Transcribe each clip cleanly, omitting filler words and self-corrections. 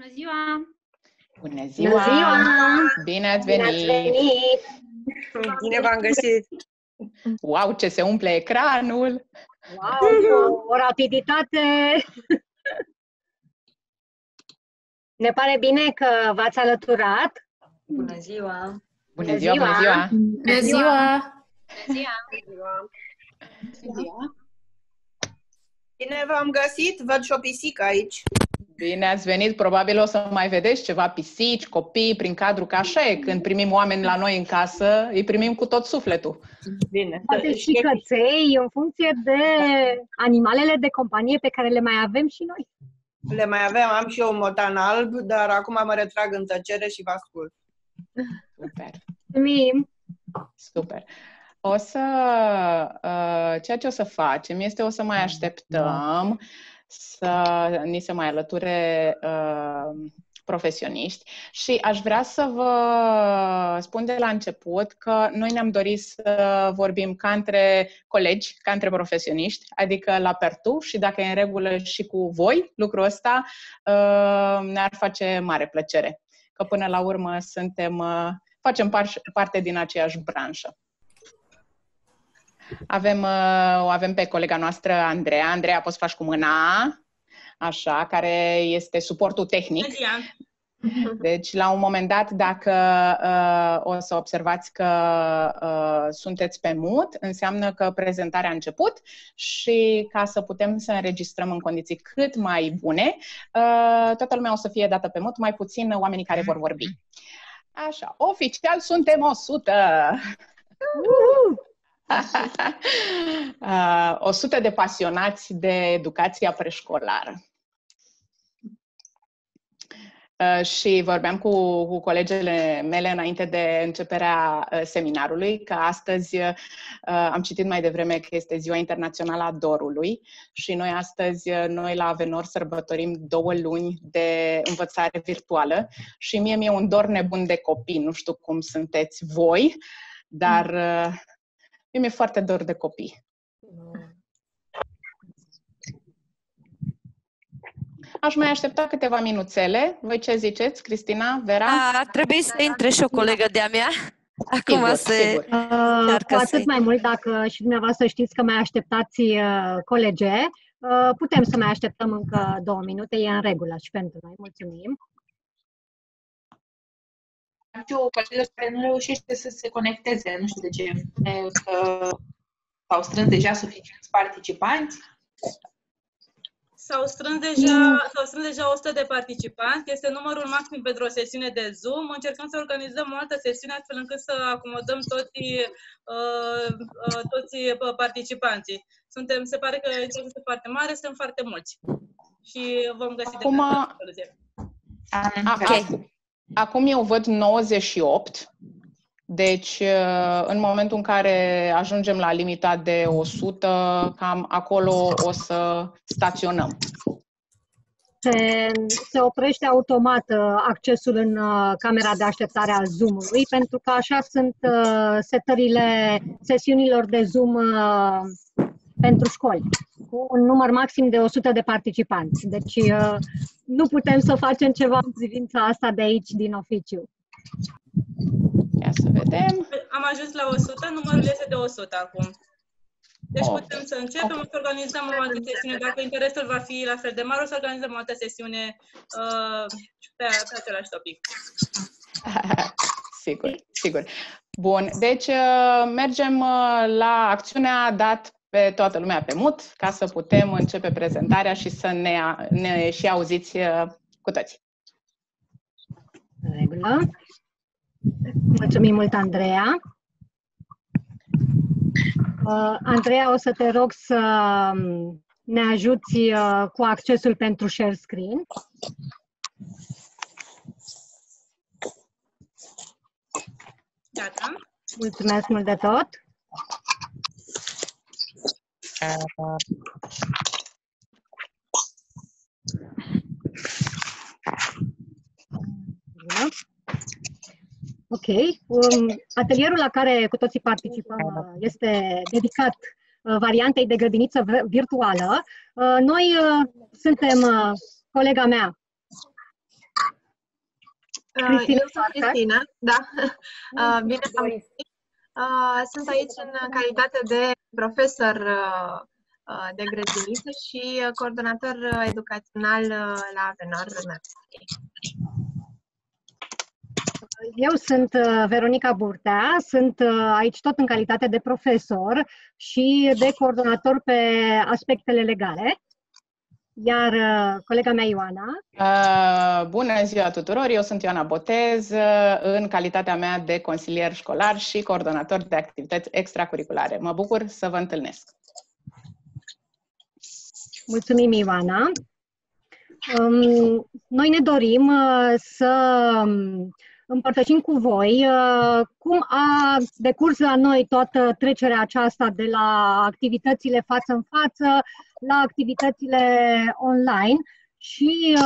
Bună ziua! Bună ziua! Bună ziua! Bine ați Bine venit! ați venit! Bine v-am găsit! Wow, ce se umple ecranul! Wow, o rapiditate! Ne pare bine că v-ați alăturat. Bună ziua! Bună ziua, bună ziua! Bună ziua! Bună ziua! Bine v-am găsit! Văd și o pisică aici. Bine ați venit! Probabil o să mai vedeți ceva pisici, copii, prin cadru, că așa e. Când primim oameni la noi în casă, îi primim cu tot sufletul. Bine. Poate și căței, în funcție de animalele de companie pe care le mai avem și noi. Le mai aveam, am și eu un motan alb, dar acum mă retrag în tăcere și vă ascult. Super! Mulțumim! Super! O să, ceea ce o să facem este o să mai așteptăm să ni se mai alăture profesioniști și aș vrea să vă spun de la început că noi ne-am dorit să vorbim ca între colegi, ca între profesioniști, adică la pertu și dacă e în regulă și cu voi lucrul ăsta, ne-ar face mare plăcere, că până la urmă facem parte din aceeași branșă. O avem pe colega noastră, Andreea. Andreea, poți să faci cu mâna, așa, care este suportul tehnic. Deci, la un moment dat, dacă o să observați că sunteți pe mute, înseamnă că prezentarea a început și ca să putem să înregistrăm în condiții cât mai bune, toată lumea o să fie dată pe mute, mai puțin oamenii care vor vorbi. Așa, oficial suntem 100! 100 de pasionați de educația preșcolară. Și vorbeam cu colegele mele înainte de începerea seminarului, că astăzi am citit mai devreme că este Ziua Internațională a Dorului și noi astăzi, noi la Avenor sărbătorim 2 luni de învățare virtuală și mie mi-e un dor nebun de copii, nu știu cum sunteți voi, dar mi-e foarte dor de copii. Aș mai aștepta câteva minuțele. Voi ce ziceți, Cristina, Vera? Trebuie să intre și o colegă de-a mea. Acum sigur. Cu atât mai mult, dacă și dumneavoastră știți că mai așteptați colege, putem să mai așteptăm încă 2 minute, e în regulă și pentru noi. Mulțumim. Am și o colegă care nu reușește să se conecteze, nu știu de ce. Că s-au strâns deja suficienți participanți. S-au strâns deja 100 de participanți. Este numărul maxim pentru o sesiune de Zoom. Încercăm să organizăm o altă sesiune astfel încât să acomodăm toți participanții. Se pare că este foarte mare, suntem foarte mulți. Și vom găsi Acum, acum eu văd 98. Deci, în momentul în care ajungem la limita de 100, cam acolo o să staționăm. Se oprește automat accesul în camera de așteptare a Zoom-ului, pentru că așa sunt setările sesiunilor de Zoom pentru școli, cu un număr maxim de 100 de participanți. Deci, nu putem să facem ceva în privința asta de aici, din oficiu. Ia să vedem. Am ajuns la 100, numărul este de 100 acum. Deci putem să începem, să organizăm o altă sesiune. Dacă interesul va fi la fel de mare, o să organizăm o altă sesiune pe același topic. Sigur, sigur. Bun, deci mergem la acțiunea dat pe toată lumea pe mut, ca să putem începe prezentarea și să ne și auziți cu toți. În regulă. Mulțumim mult, Andreea. Andreea, o să te rog să ne ajuți cu accesul pentru share screen. Gata. Mulțumesc mult de tot. Ok. Atelierul la care cu toții participăm este dedicat variantei de grădiniță virtuală. Noi suntem colega mea, Cristina Eu sunt Cristina, da. Bine am venit. Sunt aici în calitate de profesor de grădiniță și coordonator educațional la Avenor Năstase. Eu sunt Veronica Burtea, sunt aici tot în calitate de profesor și de coordonator pe aspectele legale. Iar colega mea, Ioana. Bună ziua tuturor! Eu sunt Ioana Botez, în calitatea mea de consilier școlar și coordonator de activități extracurriculare. Mă bucur să vă întâlnesc. Mulțumim, Ioana. Noi ne dorim să împărtășim cu voi cum a decurs la noi toată trecerea aceasta de la activitățile față în față la activitățile online și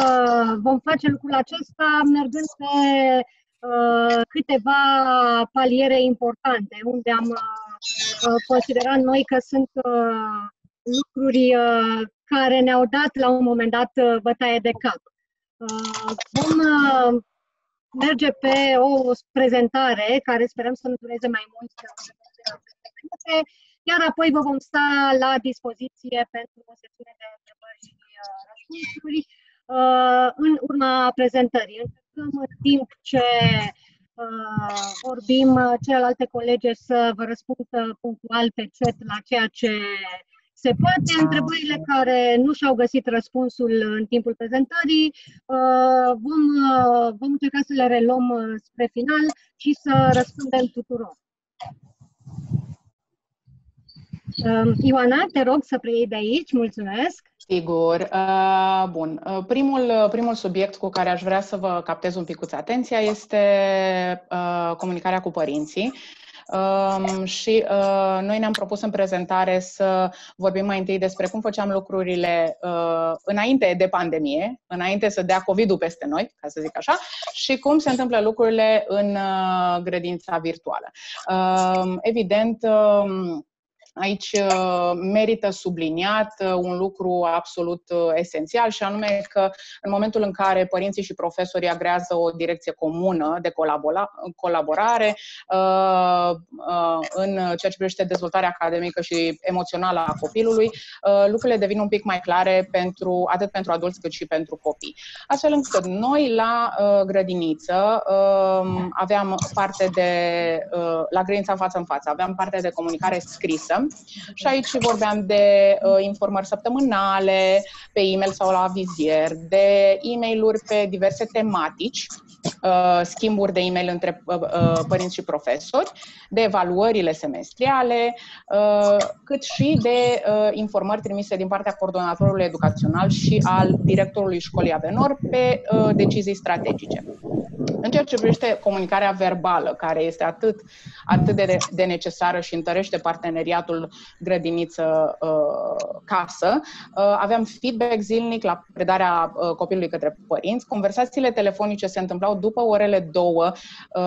vom face lucrul acesta mergând pe câteva paliere importante, unde am considerat noi că sunt lucruri care ne-au dat la un moment dat bătaie de cap. Vom merge pe o prezentare care sperăm să nu dureze mai mult de 10 minute, iar apoi vă vom sta la dispoziție pentru o sesiune de întrebări și răspunsuri în urma prezentării. Încercăm în timp ce vorbim celelalte colege să vă răspundă punctual pe chat la ceea ce se poate. Întrebările care nu și-au găsit răspunsul în timpul prezentării vom încerca să le reluăm spre final și să răspundem tuturor. Ioana, te rog să preiei de aici. Mulțumesc. Sigur. Bun. Primul subiect cu care aș vrea să vă captez un picuț atenția este comunicarea cu părinții. Și noi ne-am propus în prezentare să vorbim mai întâi despre cum făceam lucrurile înainte de pandemie, înainte să dea COVID-ul peste noi, ca să zic așa, și cum se întâmplă lucrurile în grădința virtuală. Evident, aici merită subliniat un lucru absolut esențial și anume că în momentul în care părinții și profesorii agrează o direcție comună de colaborare în ceea ce privește dezvoltarea academică și emoțională a copilului, lucrurile devin un pic mai clare atât pentru adulți cât și pentru copii. Astfel încât noi la grădiniță aveam parte la grădinița față în față, aveam parte de comunicare scrisă. Și aici vorbeam de informări săptămânale, pe e-mail sau la vizier, de e-mail-uri pe diverse tematici, schimburi de e-mail între părinți și profesori, de evaluările semestriale, cât și de informări trimise din partea coordonatorului educațional și al directorului școlii Avenor pe decizii strategice. În ceea ce privește comunicarea verbală, care este atât de necesară și întărește parteneriatul grădiniță-casă, aveam feedback zilnic la predarea copilului către părinți. Conversațiile telefonice se întâmplau după orele 2,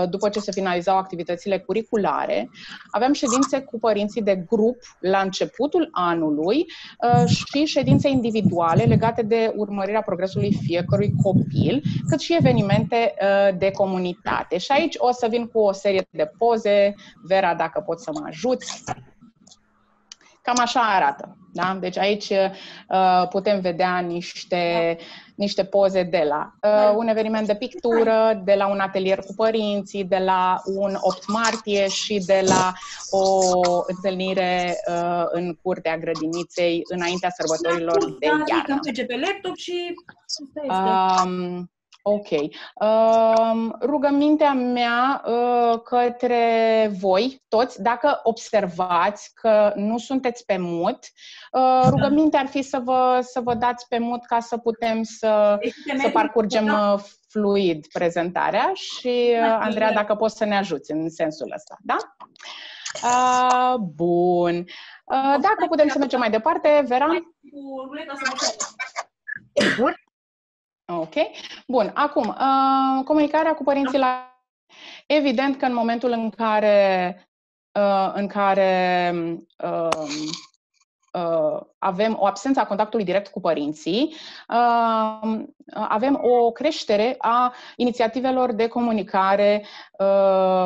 după ce se finalizau activitățile curriculare. Aveam ședințe cu părinții de grup la începutul anului și ședințe individuale legate de urmărirea progresului fiecărui copil, cât și evenimente de comunitate. Și aici o să vin cu o serie de poze. Vera, dacă poți să mă ajuți. Cam așa arată. Da? Deci aici putem vedea niște poze de la un eveniment de pictură, de la un atelier cu părinții, de la un 8 martie și de la o întâlnire în curtea grădiniței înaintea sărbătorilor de iarnă. Merge pe laptop și ok. Rugămintea mea către voi toți, dacă observați că nu sunteți pe mut, rugămintea ar fi să vă dați pe mut ca să putem să parcurgem fluid prezentarea și, Andreea, dacă poți să ne ajuți în sensul ăsta, da? Bun. Dacă putem să mergem mai departe, Vera? Sigur. Ok. Bun. Acum, comunicarea cu părinții la... Evident că în momentul în care avem o absență a contactului direct cu părinții, avem o creștere a inițiativelor de comunicare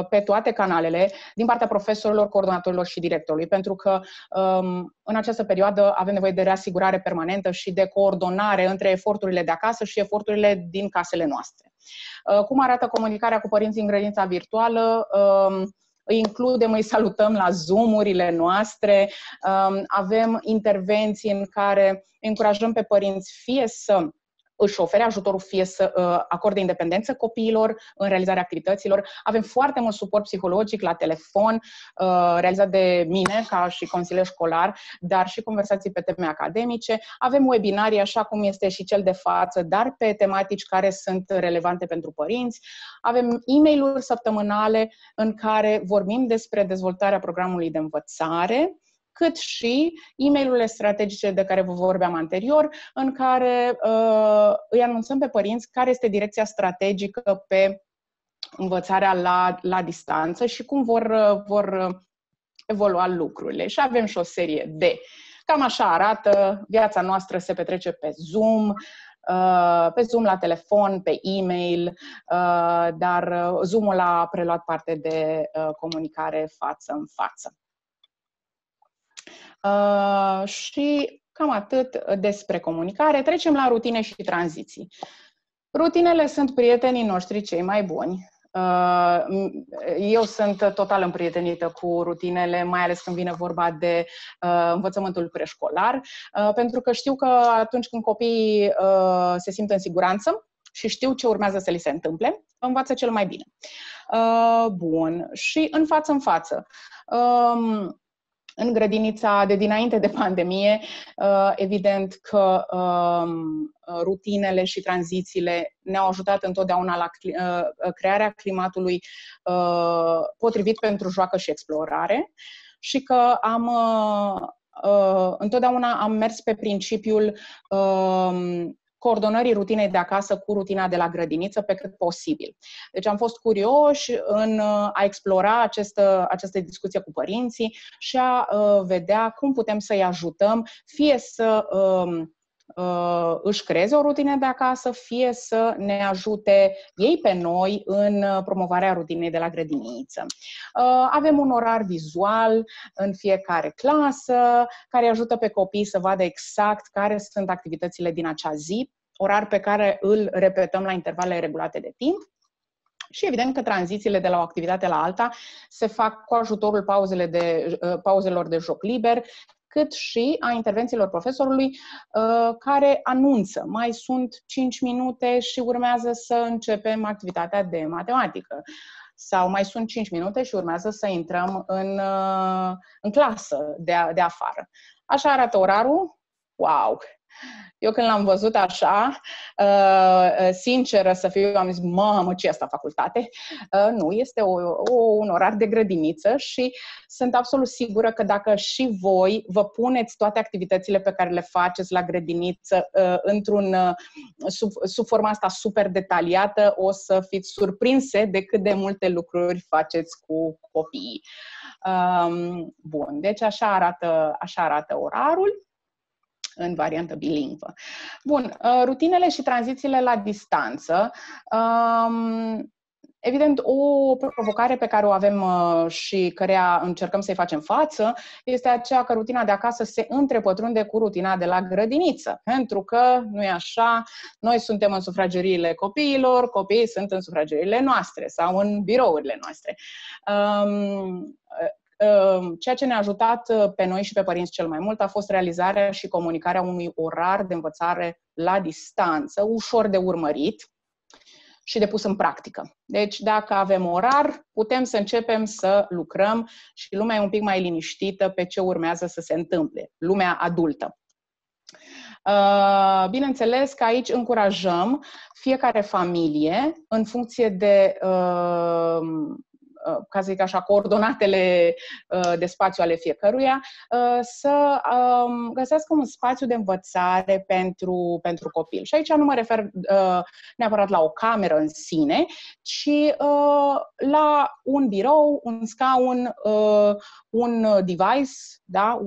pe toate canalele din partea profesorilor, coordonatorilor și directorului, pentru că în această perioadă avem nevoie de reasigurare permanentă și de coordonare între eforturile de acasă și eforturile din casele noastre. Cum arată comunicarea cu părinții în grădinița virtuală? Îi includem, îi salutăm la Zoom-urile noastre, avem intervenții în care încurajăm pe părinți fie să își ofere ajutorul, fie să acorde independență copiilor în realizarea activităților. Avem foarte mult suport psihologic la telefon, realizat de mine ca și consilier școlar, dar și conversații pe teme academice. Avem webinarii, așa cum este și cel de față, dar pe tematici care sunt relevante pentru părinți. Avem e-mail-uri săptămânale în care vorbim despre dezvoltarea programului de învățare, cât și e-mail-urile strategice de care vă vorbeam anterior, în care îi anunțăm pe părinți care este direcția strategică pe învățarea la distanță și cum vor evolua lucrurile. Și avem și o serie de... Cam așa arată, viața noastră se petrece pe Zoom la telefon, pe e-mail, dar Zoom-ul a preluat parte de comunicare față în față. Și cam atât despre comunicare. Trecem la rutine și tranziții. Rutinele sunt prietenii noștri cei mai buni. Eu sunt total împrietenită cu rutinele, mai ales când vine vorba de învățământul preșcolar, pentru că știu că atunci când copiii se simt în siguranță și știu ce urmează să li se întâmple, învață cel mai bine. Bun. Și în față în față. În grădinița de dinainte de pandemie, evident că rutinele și tranzițiile ne-au ajutat întotdeauna la crearea climatului potrivit pentru joacă și explorare și că întotdeauna am mers pe principiul coordonării rutinei de acasă cu rutina de la grădiniță pe cât posibil. Deci am fost curioși în a explora această discuție cu părinții și a vedea cum putem să-i ajutăm, fie să își creeze o rutină de acasă, fie să ne ajute ei pe noi în promovarea rutinei de la grădiniță. Avem un orar vizual în fiecare clasă, care ajută pe copii să vadă exact care sunt activitățile din acea zi, orar pe care îl repetăm la intervale regulate de timp. Și evident că tranzițiile de la o activitate la alta se fac cu ajutorul pauzelor de joc liber, cât și a intervențiilor profesorului care anunță: mai sunt 5 minute și urmează să începem activitatea de matematică. Sau mai sunt 5 minute și urmează să intrăm în clasă de afară. Așa arată orarul. Wow! Eu când l-am văzut așa, sinceră să fiu, am zis: mamă, ce e asta, facultate? Nu, este un orar de grădiniță și sunt absolut sigură că dacă și voi vă puneți toate activitățile pe care le faceți la grădiniță sub forma asta super detaliată, o să fiți surprinse de cât de multe lucruri faceți cu copiii. Bun, deci așa arată orarul în variantă bilingvă. Bun, rutinele și tranzițiile la distanță. Evident, o provocare pe care o avem și căreia încercăm să-i facem față este aceea că rutina de acasă se întrepătrunde cu rutina de la grădiniță. Pentru că, nu e așa, noi suntem în sufrageriile copiilor, copiii sunt în sufrageriile noastre sau în birourile noastre. Ceea ce ne-a ajutat pe noi și pe părinți cel mai mult a fost realizarea și comunicarea unui orar de învățare la distanță, ușor de urmărit și de pus în practică. Deci, dacă avem orar, putem să începem să lucrăm și lumea e un pic mai liniștită pe ce urmează să se întâmple, lumea adultă. Bineînțeles că aici încurajăm fiecare familie, în funcție de ca să zic așa, coordonatele de spațiu ale fiecăruia, să găsească un spațiu de învățare pentru copil. Și aici nu mă refer neapărat la o cameră în sine, ci la un birou, un scaun, un device, da?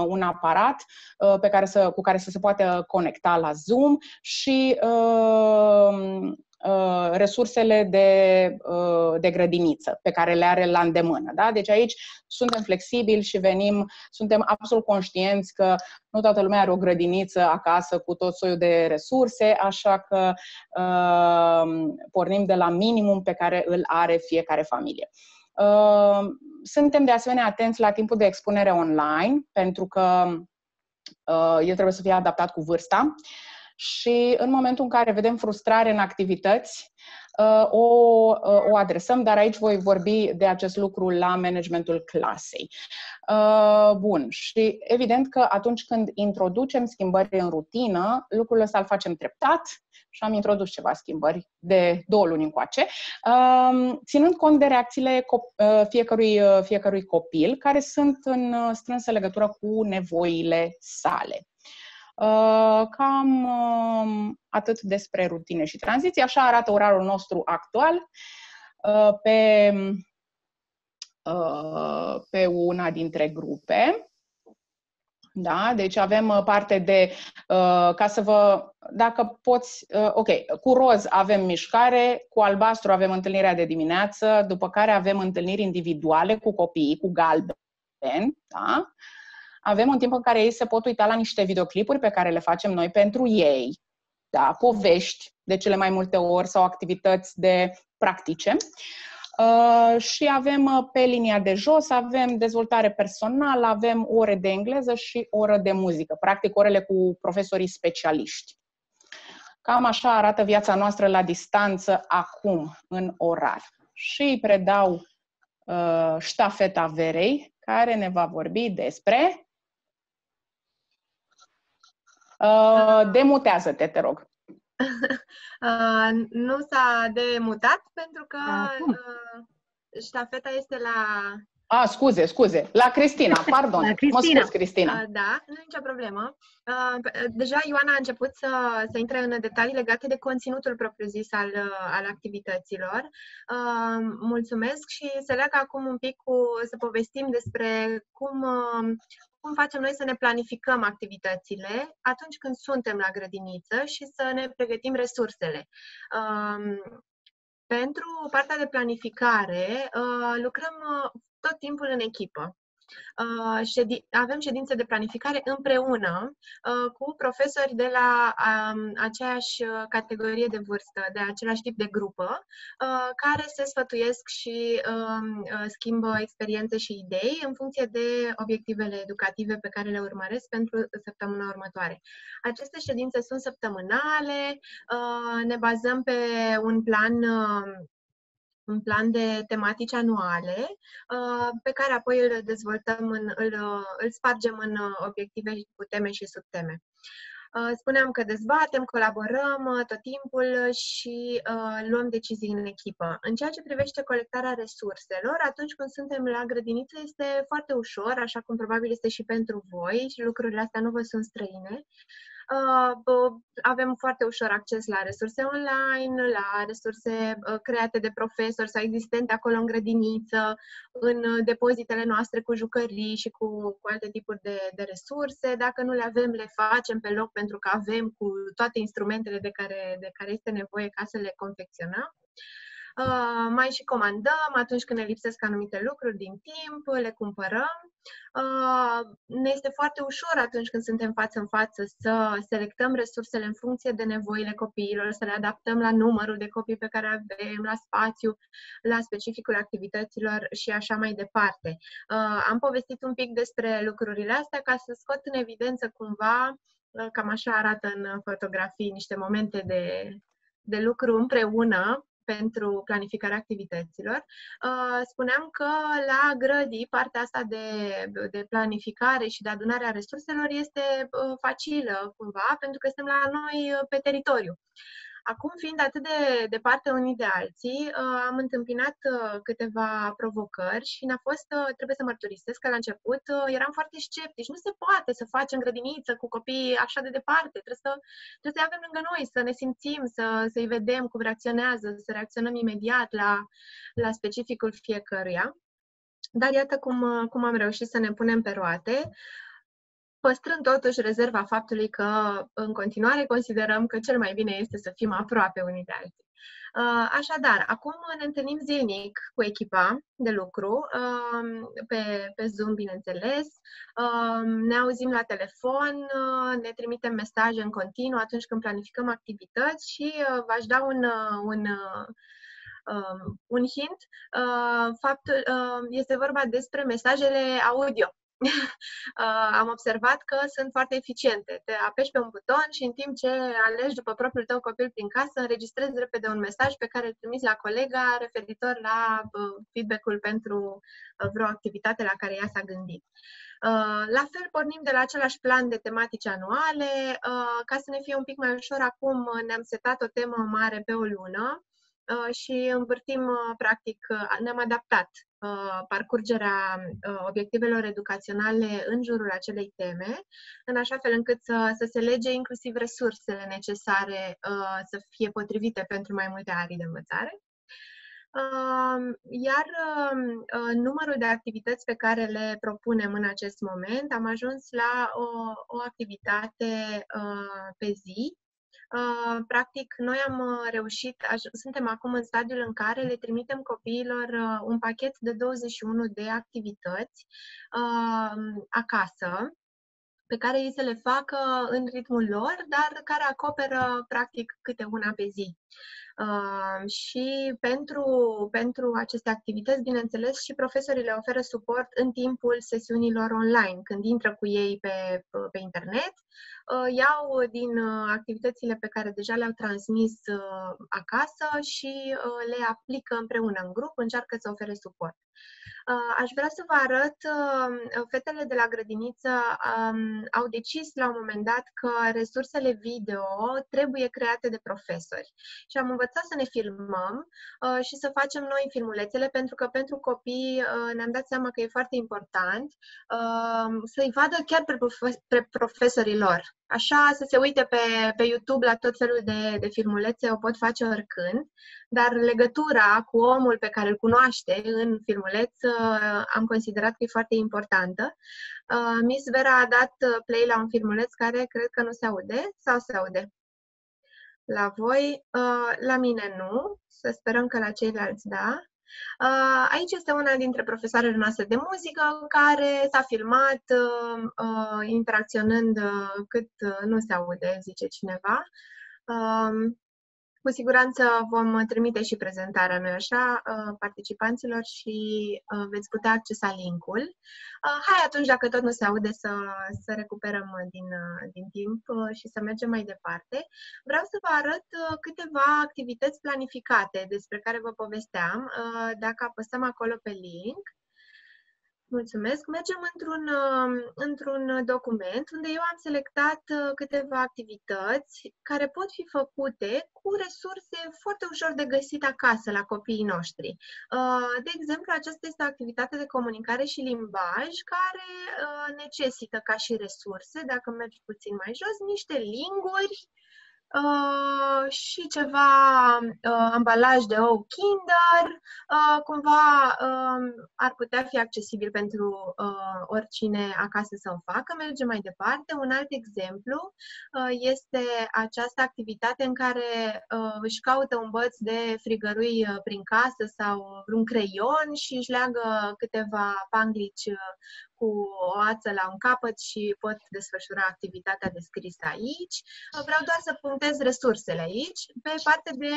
Un aparat cu care să se poată conecta la Zoom și resursele de grădiniță pe care le are la îndemână. Da? Deci aici suntem flexibili și suntem absolut conștienți că nu toată lumea are o grădiniță acasă cu tot soiul de resurse, așa că pornim de la minimum pe care îl are fiecare familie. Suntem de asemenea atenți la timpul de expunere online, pentru că el trebuie să fie adaptat cu vârsta. Și în momentul în care vedem frustrare în activități, o adresăm, dar aici voi vorbi de acest lucru la managementul clasei. Bun, și evident că atunci când introducem schimbări în rutină, lucrul ăsta îl facem treptat și am introdus ceva schimbări de 2 luni încoace, ținând cont de reacțiile fiecărui copil, care sunt în strânsă legătură cu nevoile sale. Cam atât despre rutine și tranziții. Așa arată orarul nostru actual pe una dintre grupe. Da? Deci avem parte de, ca să vă, dacă poți, ok, cu roz avem mișcare, cu albastru avem întâlnirea de dimineață, după care avem întâlniri individuale cu copiii, cu galben, da? Avem un timp în care ei se pot uita la niște videoclipuri pe care le facem noi pentru ei, da? Povești de cele mai multe ori sau activități de practice. Și avem pe linia de jos, avem dezvoltare personală, avem ore de engleză și oră de muzică, practic orele cu profesorii specialiști. Cam așa arată viața noastră la distanță acum, în orar. Și îi predau ștafeta Verei, care ne va vorbi despre... Demutează-te, te rog. Nu s-a demutat pentru că ștafeta este la... Scuze. La Cristina, pardon. La Cristina. Mă scuz, Cristina. Da, nu e nicio problemă. Deja Ioana a început să intre în detalii legate de conținutul propriu-zis al activităților. Mulțumesc și să leagă acum un pic să povestim despre cum facem noi să ne planificăm activitățile atunci când suntem la grădiniță și să ne pregătim resursele. Pentru partea de planificare, lucrăm tot timpul în echipă. Avem ședințe de planificare împreună cu profesori de la aceeași categorie de vârstă, de același tip de grupă, care se sfătuiesc și schimbă experiențe și idei în funcție de obiectivele educative pe care le urmăresc pentru săptămâna următoare. Aceste ședințe sunt săptămânale, ne bazăm pe un plan de tematici anuale, pe care apoi îl dezvoltăm, îl spargem în obiective cu teme și subteme. Spuneam că dezbatem, colaborăm tot timpul și luăm decizii în echipă. În ceea ce privește colectarea resurselor, atunci când suntem la grădiniță este foarte ușor, așa cum probabil este și pentru voi, și lucrurile astea nu vă sunt străine. Avem foarte ușor acces la resurse online, la resurse create de profesori sau existente acolo în grădiniță, în depozitele noastre cu jucării și cu alte tipuri de resurse. Dacă nu le avem, le facem pe loc pentru că avem cu toate instrumentele de care este nevoie ca să le confecționăm. Mai și comandăm atunci când ne lipsesc anumite lucruri din timp, le cumpărăm. Ne este foarte ușor atunci când suntem față în față să selectăm resursele în funcție de nevoile copiilor, să le adaptăm la numărul de copii pe care avem, la spațiu, la specificul activităților și așa mai departe. Am povestit un pic despre lucrurile astea ca să scot în evidență cumva, cam așa arată în fotografii, niște momente de lucru împreună pentru planificarea activităților. Spuneam că la grădii partea asta de planificare și de adunarea resurselor este facilă cumva, pentru că suntem la noi pe teritoriu. Acum, fiind atât de departe unii de alții, am întâmpinat câteva provocări și trebuie să mărturisesc că la început eram foarte sceptici. Nu se poate să facem grădiniță cu copii așa de departe. Trebuie să-i avem lângă noi, să ne simțim, să-i vedem cum reacționează, să reacționăm imediat la specificul fiecăruia. Dar iată cum am reușit să ne punem pe roate, păstrând totuși rezerva faptului că în continuare considerăm că cel mai bine este să fim aproape unii de alții. Așadar, acum ne întâlnim zilnic cu echipa de lucru, pe Zoom, bineînțeles, ne auzim la telefon, ne trimitem mesaje în continuu atunci când planificăm activități și v-aș da un hint. Este vorba despre mesajele audio. Am observat că sunt foarte eficiente. Te apeși pe un buton și în timp ce alegi după propriul tău copil prin casă, înregistrezi repede un mesaj pe care îl trimiți la colega referitor la feedback-ul pentru vreo activitate la care ea s-a gândit. La fel, pornim de la același plan de tematici anuale. Ca să ne fie un pic mai ușor, acum ne-am setat o temă mare pe o lună și învârtim, practic, ne-am adaptat parcurgerea obiectivelor educaționale în jurul acelei teme, în așa fel încât să se lege inclusiv resursele necesare să fie potrivite pentru mai multe arii de învățare. Iar numărul de activități pe care le propunem în acest moment, am ajuns la o activitate pe zi. Practic, noi am reușit, suntem acum în stadiul în care le trimitem copiilor un pachet de 21 de activități acasă, pe care ei să le facă în ritmul lor, dar care acoperă, practic, câte una pe zi. Și pentru aceste activități, bineînțeles, și profesorii le oferă suport în timpul sesiunilor online, când intră cu ei pe internet, iau din activitățile pe care deja le-au transmis acasă și le aplică împreună în grup, încearcă să ofere suport. Aș vrea să vă arăt, fetele de la grădiniță au decis la un moment dat că resursele video trebuie create de profesori. Și am învățat să ne filmăm și să facem noi filmulețele, pentru că pentru copii ne-am dat seama că e foarte important să-i vadă chiar pe profesorii lor. Așa, să se uite pe YouTube la tot felul de filmulețe, o pot face oricând, dar legătura cu omul pe care îl cunoaște în filmuleț am considerat că e foarte importantă. Miss Vera a dat play la un filmuleț care cred că nu se aude, sau se aude? La voi, la mine nu, să sperăm că la ceilalți da. Aici este una dintre profesoarele noastre de muzică care s-a filmat interacționând cât nu se aude, zice cineva. Cu siguranță vom trimite și prezentarea, nu-i așa, participanților și veți putea accesa link-ul. Hai atunci, dacă tot nu se aude, să recuperăm din timp și să mergem mai departe. Vreau să vă arăt câteva activități planificate despre care vă povesteam. Dacă apăsăm acolo pe link, mulțumesc. Mergem într-un document unde eu am selectat câteva activități care pot fi făcute cu resurse foarte ușor de găsit acasă la copiii noștri. De exemplu, aceasta este o activitate de comunicare și limbaj care necesită ca și resurse, dacă mergi puțin mai jos, niște linguri și ceva ambalaj de ou Kinder, cumva ar putea fi accesibil pentru oricine acasă să o facă. Mergem mai departe. Un alt exemplu este această activitate în care își caută un băț de frigărui prin casă sau un creion și își leagă câteva panglici cu o ață la un capăt și pot desfășura activitatea descrisă aici. Vreau doar să punctez resursele aici. Pe partea de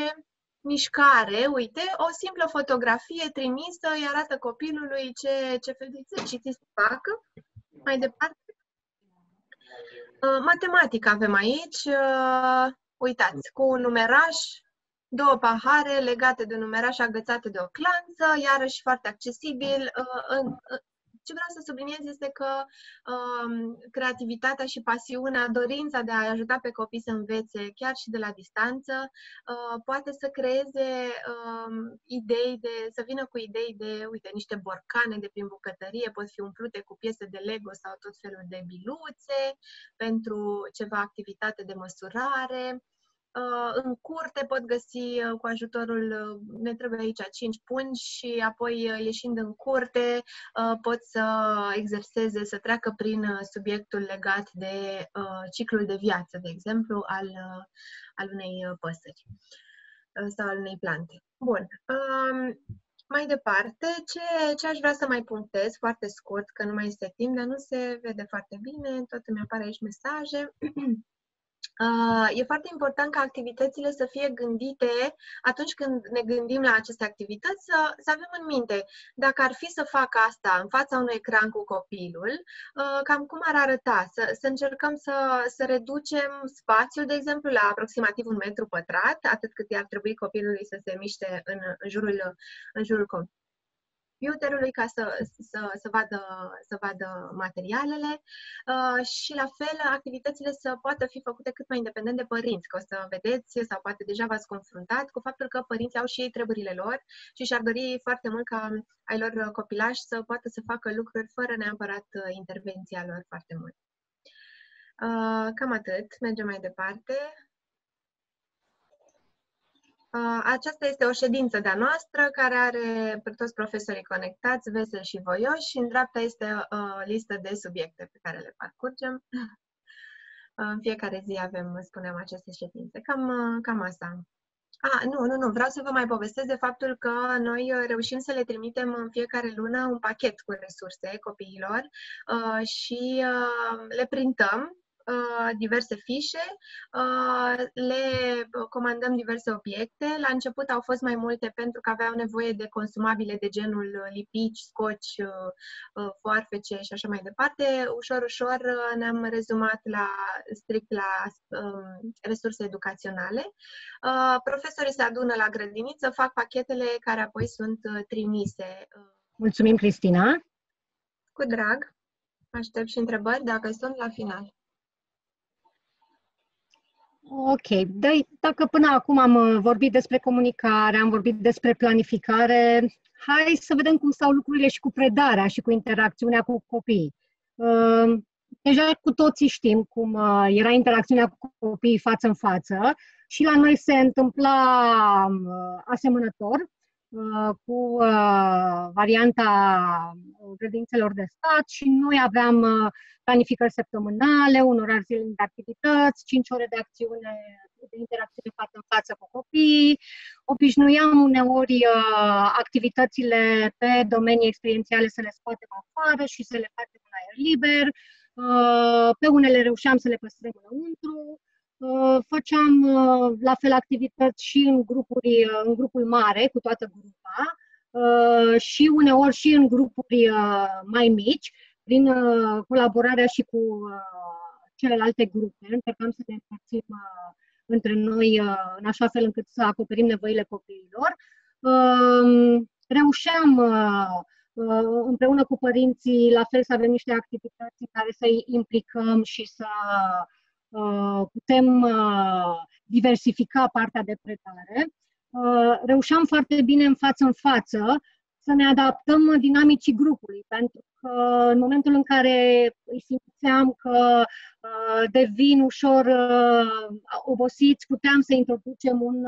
mișcare, uite, o simplă fotografie trimisă îi arată copilului ce fel de exerciții să facă. Mai departe, matematică avem aici. Uitați, cu un numeraș, două pahare legate de un numeraș agățate de o clanță, iarăși foarte accesibil. Ce vreau să subliniez este că creativitatea și pasiunea, dorința de a ajuta pe copii să învețe chiar și de la distanță, poate să creeze să vină cu idei de, uite, niște borcane de prin bucătărie, pot fi umplute cu piese de Lego sau tot felul de biluțe pentru ceva activitate de măsurare. În curte pot găsi cu ajutorul, ne trebuie aici 5 pungi și apoi ieșind în curte pot să exerseze, să treacă prin subiectul legat de ciclul de viață, de exemplu, al unei păsări sau al unei plante. Bun. Mai departe, ce aș vrea să mai punctez foarte scurt, că nu mai este timp, dar nu se vede foarte bine, tot îmi apare aici mesaje. E foarte important ca activitățile să fie gândite atunci când ne gândim la aceste activități, să avem în minte, dacă ar fi să fac asta în fața unui ecran cu copilul, cam cum ar arăta, să încercăm să reducem spațiul, de exemplu, la aproximativ 1 metru pătrat, atât cât ar trebui copilului să se miște în jurul computerului ca să vadă materialele și la fel activitățile să poată fi făcute cât mai independent de părinți, că o să vedeți sau poate deja v-ați confruntat cu faptul că părinții au și ei treburile lor și și-ar dori foarte mult ca ai lor copilași să poată să facă lucruri fără neapărat intervenția lor foarte mult. Cam atât. Mergem mai departe. Aceasta este o ședință de-a noastră care are pe toți profesorii conectați, veseli și voioși și în dreapta este o listă de subiecte pe care le parcurgem. În fiecare zi avem, spuneam, aceste ședințe. Cam asta. Nu, vreau să vă mai povestesc de faptul că noi reușim să le trimitem în fiecare lună un pachet cu resurse copiilor și le printăm diverse fișe, le comandăm diverse obiecte. La început au fost mai multe pentru că aveau nevoie de consumabile de genul lipici, scoci, foarfece și așa mai departe. Ușor, ușor ne-am rezumat strict la resurse educaționale. Profesorii se adună la grădiniță, fac pachetele care apoi sunt trimise. Mulțumim, Cristina! Cu drag! Aștept și întrebări dacă sunt la final. Ok, dacă până acum am vorbit despre comunicare, am vorbit despre planificare, hai să vedem cum stau lucrurile și cu predarea și cu interacțiunea cu copiii. Deja cu toții știm cum era interacțiunea cu copiii față în față și la noi se întâmpla asemănător cu varianta grădinițelor de stat și noi aveam planificări săptămânale, un orar zilnic de activități, 5 ore de acțiune, de interacțiune față în față cu copiii. Obișnuiam uneori activitățile pe domenii experiențiale să le scoatem afară și să le facem în aer liber. Pe unele reușeam să le păstrăm înăuntru. Făceam la fel activități și în grupul mare, cu toată grupa, și uneori și în grupuri mai mici, prin colaborarea și cu celelalte grupe. Încercam să ne împărțim între noi în așa fel încât să acoperim nevoile copiilor. Reușeam împreună cu părinții, la fel, să avem niște activități în care să-i implicăm și să putem diversifica partea de predare. Reușeam foarte bine în față să ne adaptăm dinamicii grupului, pentru că în momentul în care îi simțeam că devin ușor obosiți, puteam să introducem un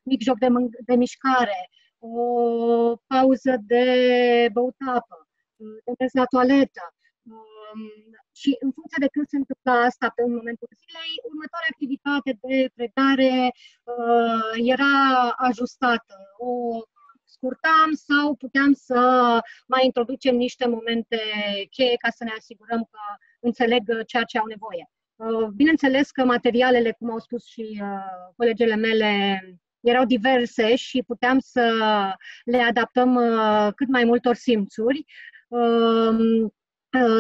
mic joc de mișcare, o pauză de băut apă, de mers la toaletă. Și în funcție de când se întâmpla asta pe un momentul zilei, următoarea activitate de predare era ajustată. O scurtam sau puteam să mai introducem niște momente cheie ca să ne asigurăm că înțeleg ceea ce au nevoie. Bineînțeles că materialele, cum au spus și colegele mele, erau diverse și puteam să le adaptăm cât mai multor simțuri.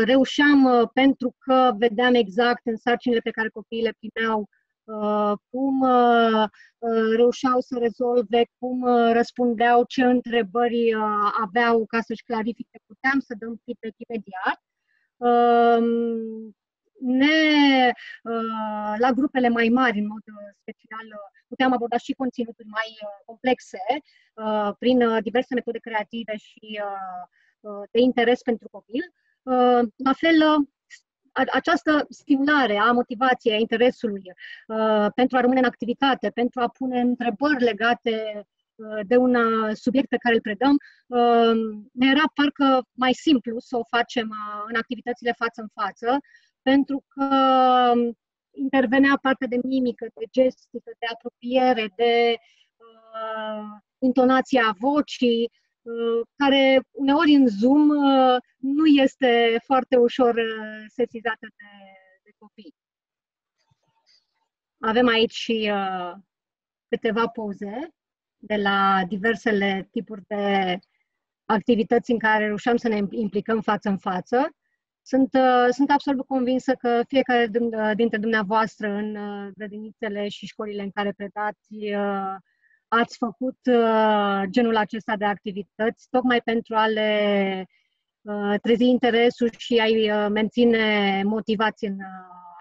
Reușeam, pentru că vedeam exact în sarcinile pe care copiii le primeau, cum reușeau să rezolve, cum răspundeau, ce întrebări aveau ca să-și clarifice cu puteam să dăm feedback imediat. La grupele mai mari, în mod special, puteam aborda și conținuturi mai complexe prin diverse metode creative și de interes pentru copil. La fel, această stimulare a motivației, a interesului pentru a rămâne în activitate, pentru a pune întrebări legate de un subiect pe care îl predăm, ne era parcă mai simplu să o facem în activitățile față în față, pentru că intervenea partea de mimică, de gestică, de apropiere, de intonația vocii, care uneori în Zoom nu este foarte ușor sesizată de copii. Avem aici și câteva poze de la diversele tipuri de activități în care reușeam să ne implicăm față în față. Sunt absolut convinsă că fiecare dintre dumneavoastră în grădinițele și școlile în care predați ați făcut genul acesta de activități, tocmai pentru a le trezi interesul și a-i menține motivați în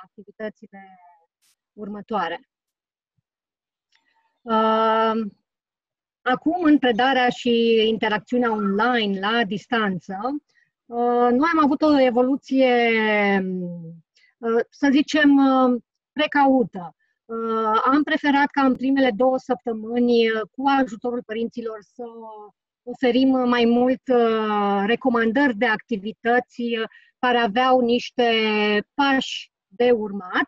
activitățile următoare. Acum, în predarea și interacțiunea online, la distanță, noi am avut o evoluție, să zicem, precaută. Am preferat ca în primele 2 săptămâni, cu ajutorul părinților, să oferim mai mult recomandări de activități care aveau niște pași de urmat.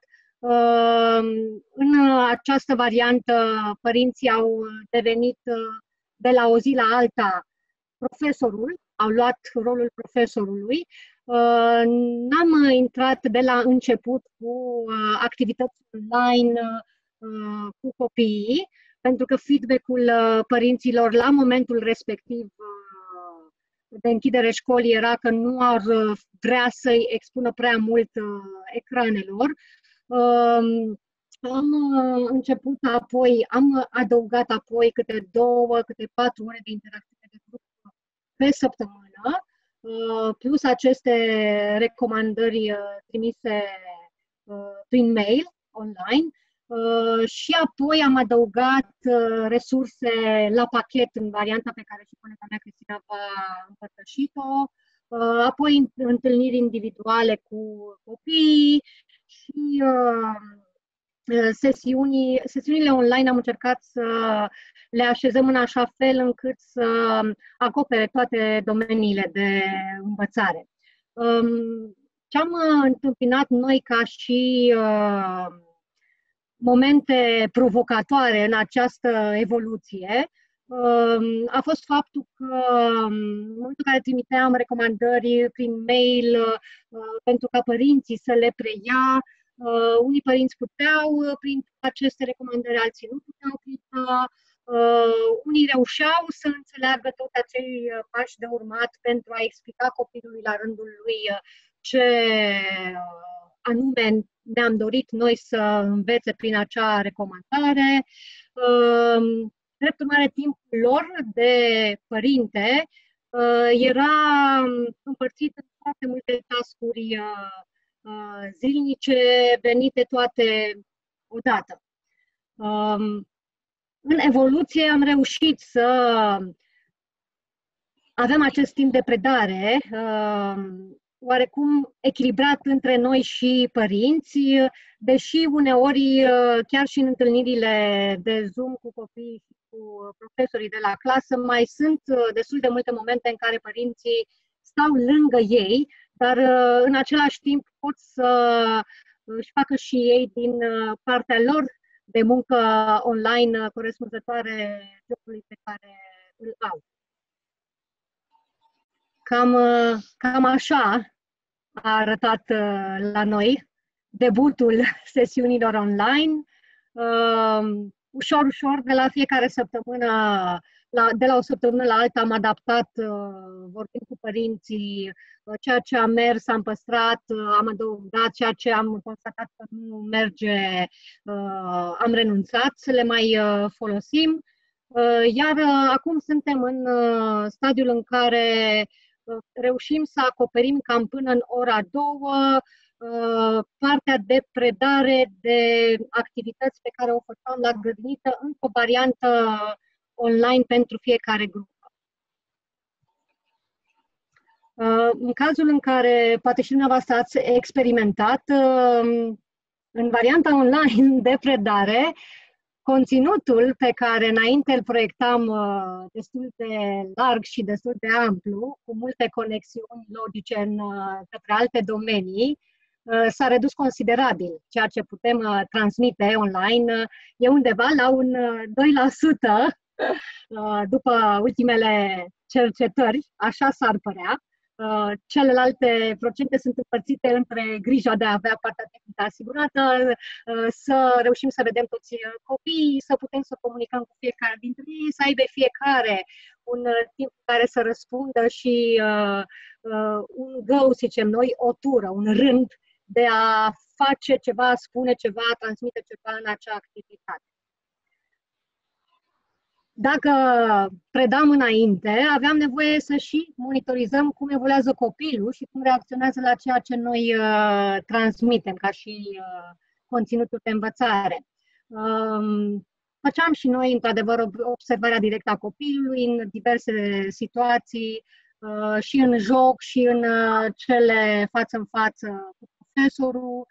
În această variantă, părinții au devenit de la o zi la alta profesorul, au luat rolul profesorului. N-am intrat de la început cu activități online cu copiii, pentru că feedback-ul părinților la momentul respectiv de închidere școlii era că nu ar vrea să-i expună prea mult ecranelor. Am început apoi, am adăugat apoi câte 2, câte 4 ore de interacțiune de grup pe săptămână, plus aceste recomandări trimise prin mail, online, și apoi am adăugat resurse la pachet în varianta pe care și colega mea, Cristina, v-a împărtășit-o, apoi întâlniri individuale cu copiii și sesiunile online am încercat să le așezăm în așa fel încât să acopere toate domeniile de învățare. Ce am întâmpinat noi ca și momente provocatoare în această evoluție a fost faptul că în momentul în care trimiteam recomandări prin mail pentru ca părinții să le preia, unii părinți puteau printa aceste recomandări, alții nu puteau printa. Unii reușeau să înțeleagă tot acei pași de urmat pentru a explica copilului la rândul lui ce anume ne-am dorit noi să învețe prin acea recomandare. Drept urmare, timpul lor de părinte era împărțit în foarte multe task-uri zilnice, venite toate odată. În evoluție am reușit să avem acest timp de predare oarecum echilibrat între noi și părinți, deși uneori, chiar și în întâlnirile de Zoom cu copiii și cu profesorii de la clasă, mai sunt destul de multe momente în care părinții stau lângă ei, dar în același timp pot să își facă și ei din partea lor de muncă online corespunzătoare jobului pe care îl au. Cam așa a arătat la noi debutul sesiunilor online. Ușor, ușor, de la fiecare săptămână, de la o săptămână la alta am adaptat, vorbind cu părinții, ceea ce a mers am păstrat, am adăugat, ceea ce am constatat că nu merge, am renunțat să le mai folosim. Iar acum suntem în stadiul în care reușim să acoperim cam până în ora 2 partea de predare de activități pe care o făceam la grădiniță într-o variantă online pentru fiecare grup. În cazul în care poate și dumneavoastră ați experimentat, în varianta online de predare, conținutul pe care înainte îl proiectam destul de larg și destul de amplu, cu multe conexiuni logice către alte domenii, s-a redus considerabil. Ceea ce putem transmite online e undeva la un 2% după ultimele cercetări, așa s-ar părea. Celelalte procente sunt împărțite între grija de a avea partea tehnică asigurată, să reușim să vedem toți copiii, să putem să comunicăm cu fiecare dintre ei, să aibă fiecare un timp în care să răspundă și un go, zicem noi, o tură, un rând de a face ceva, a spune ceva, a transmite ceva în acea activitate. Dacă predam înainte, aveam nevoie să și monitorizăm cum evoluează copilul și cum reacționează la ceea ce noi transmitem ca și conținutul de învățare. Făceam și noi, într-adevăr, observarea directă a copilului în diverse situații, și în joc, și în cele față în față cu profesorul.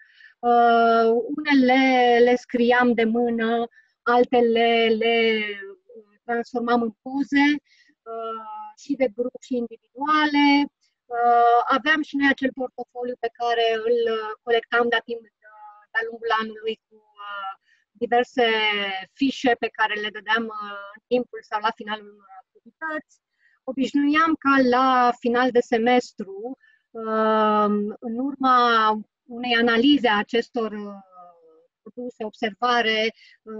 Unele le scriam de mână, altele le transformam în poze și de grup și individuale. Aveam și noi acel portofoliu pe care îl colectam de-a lungul anului cu diverse fișe pe care le dădeam în timpul sau la finalul unor activități. Obișnuiam ca la final de semestru, în urma unei analize a acestor produse, observare,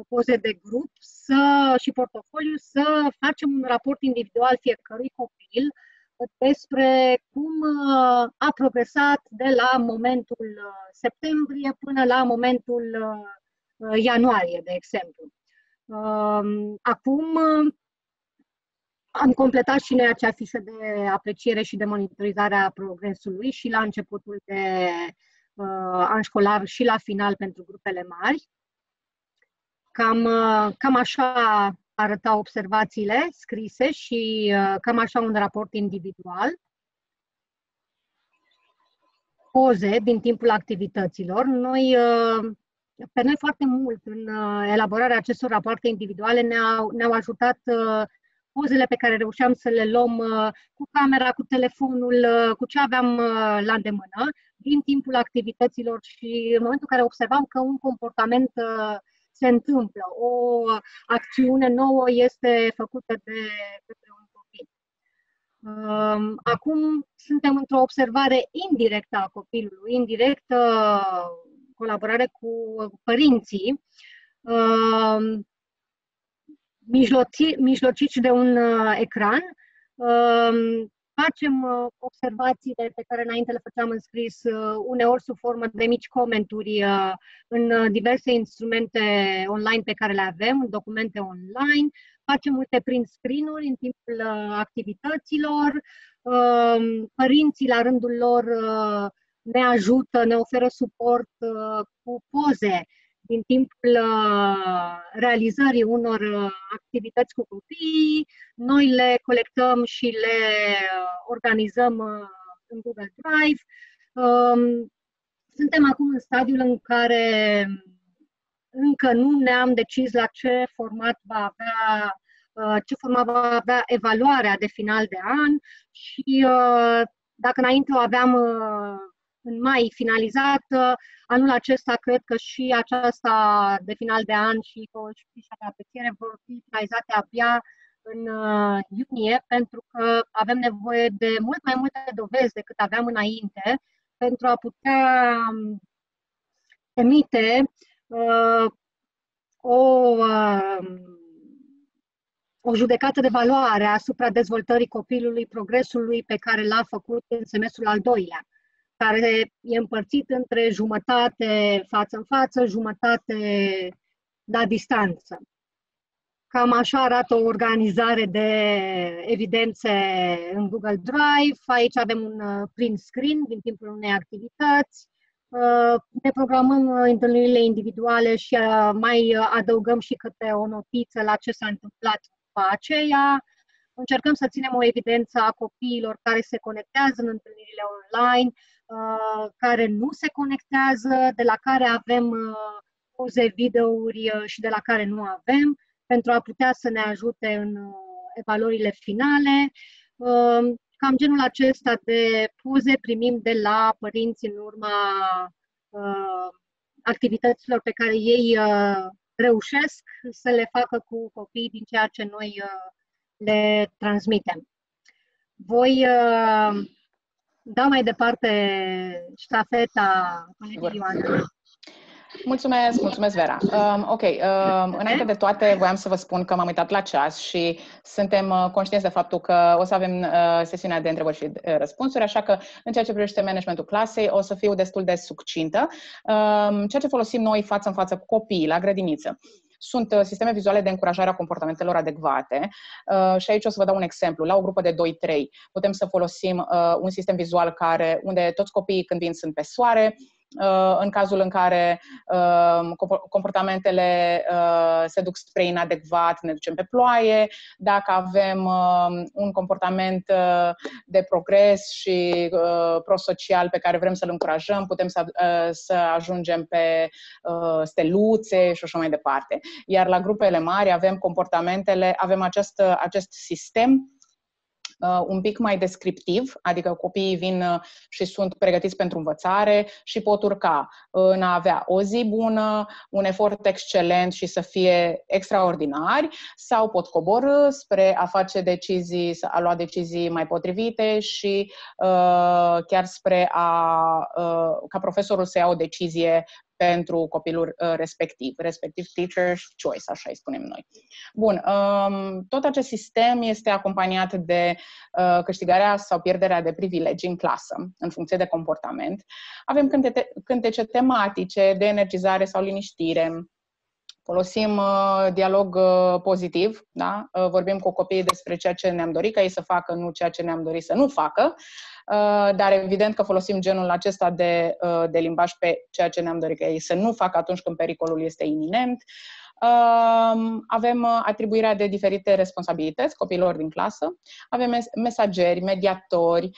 poze de grup și portofoliu, să facem un raport individual fiecărui copil despre cum a progresat de la momentul septembrie până la momentul ianuarie, de exemplu. Acum am completat și noi acea fișă de apreciere și de monitorizare a progresului și la începutul de an școlar și la final pentru grupele mari. Cam așa arătau observațiile scrise și cam așa un raport individual. Poze din timpul activităților. Pe noi foarte mult în elaborarea acestor rapoarte individuale ne-au ajutat pozele pe care reușeam să le luăm cu camera, cu telefonul, cu ce aveam la îndemână, din timpul activităților și în momentul în care observam că un comportament se întâmplă, o acțiune nouă este făcută de către un copil. Acum suntem într-o observare indirectă a copilului, indirectă colaborare cu părinții, mijlociți de un ecran. Facem observațiile pe care înainte le făceam în scris, uneori sub formă de mici comentarii în diverse instrumente online pe care le avem, în documente online. Facem multe print screen-uri în timpul activităților. Părinții, la rândul lor, ne ajută, ne oferă suport cu poze din timpul realizării unor activități cu copiii. Noi le colectăm și le organizăm în Google Drive. Suntem acum în stadiul în care încă nu ne-am decis la ce format va avea evaluarea de final de an și dacă înainte o aveam în mai finalizată, anul acesta cred că și aceasta de final de an și fișa de apreciere vor fi finalizate abia în iunie, pentru că avem nevoie de mult mai multe dovezi decât aveam înainte pentru a putea emite o judecată de valoare asupra dezvoltării copilului, progresului pe care l-a făcut în semestrul al doilea, care e împărțit între jumătate față în față, jumătate la distanță. Cam așa arată o organizare de evidențe în Google Drive. Aici avem un print screen din timpul unei activități. Ne programăm întâlnirile individuale și mai adăugăm și câte o notiță la ce s-a întâmplat după aceea. Încercăm să ținem o evidență a copiilor care se conectează în întâlnirile online, care nu se conectează, de la care avem poze, videouri și de la care nu avem, pentru a putea să ne ajute în evaluările finale. Cam genul acesta de poze primim de la părinți în urma activităților pe care ei reușesc să le facă cu copiii din ceea ce noi le transmitem. Voi da mai departe ștafeta colegii Ioana. Mulțumesc, Vera. Înainte de toate, voiam să vă spun că m-am uitat la ceas și suntem conștienți de faptul că o să avem sesiunea de întrebări și răspunsuri, așa că în ceea ce privește managementul clasei o să fiu destul de succintă. Ceea ce folosim noi față în față cu copiii la grădiniță sunt sisteme vizuale de încurajare a comportamentelor adecvate și aici o să vă dau un exemplu. La o grupă de 2-3 putem să folosim un sistem vizual unde toți copiii când vin sunt pe soare. În cazul în care comportamentele se duc spre inadecvat, ne ducem pe ploaie. Dacă avem un comportament de progres și prosocial pe care vrem să-l încurajăm, putem să ajungem pe steluțe și așa mai departe. Iar la grupele mari avem acest sistem un pic mai descriptiv, adică copiii vin și sunt pregătiți pentru învățare și pot urca în a avea o zi bună, un efort excelent și să fie extraordinari, sau pot coborî spre a face decizii, a lua decizii mai potrivite și chiar spre ca profesorul să ia o decizie pentru copilul respectiv teacher's choice, așa îi spunem noi. Bun, tot acest sistem este acompaniat de câștigarea sau pierderea de privilegii în clasă, în funcție de comportament. Avem cântece tematice de energizare sau liniștire. Folosim dialog pozitiv, da? Vorbim cu copiii despre ceea ce ne-am dorit ca ei să facă, nu ceea ce ne-am dorit să nu facă, dar evident că folosim genul acesta de limbaj pe ceea ce ne-am dorit ca ei să nu facă atunci când pericolul este iminent. Avem atribuirea de diferite responsabilități copiilor din clasă, avem mesageri, mediatori,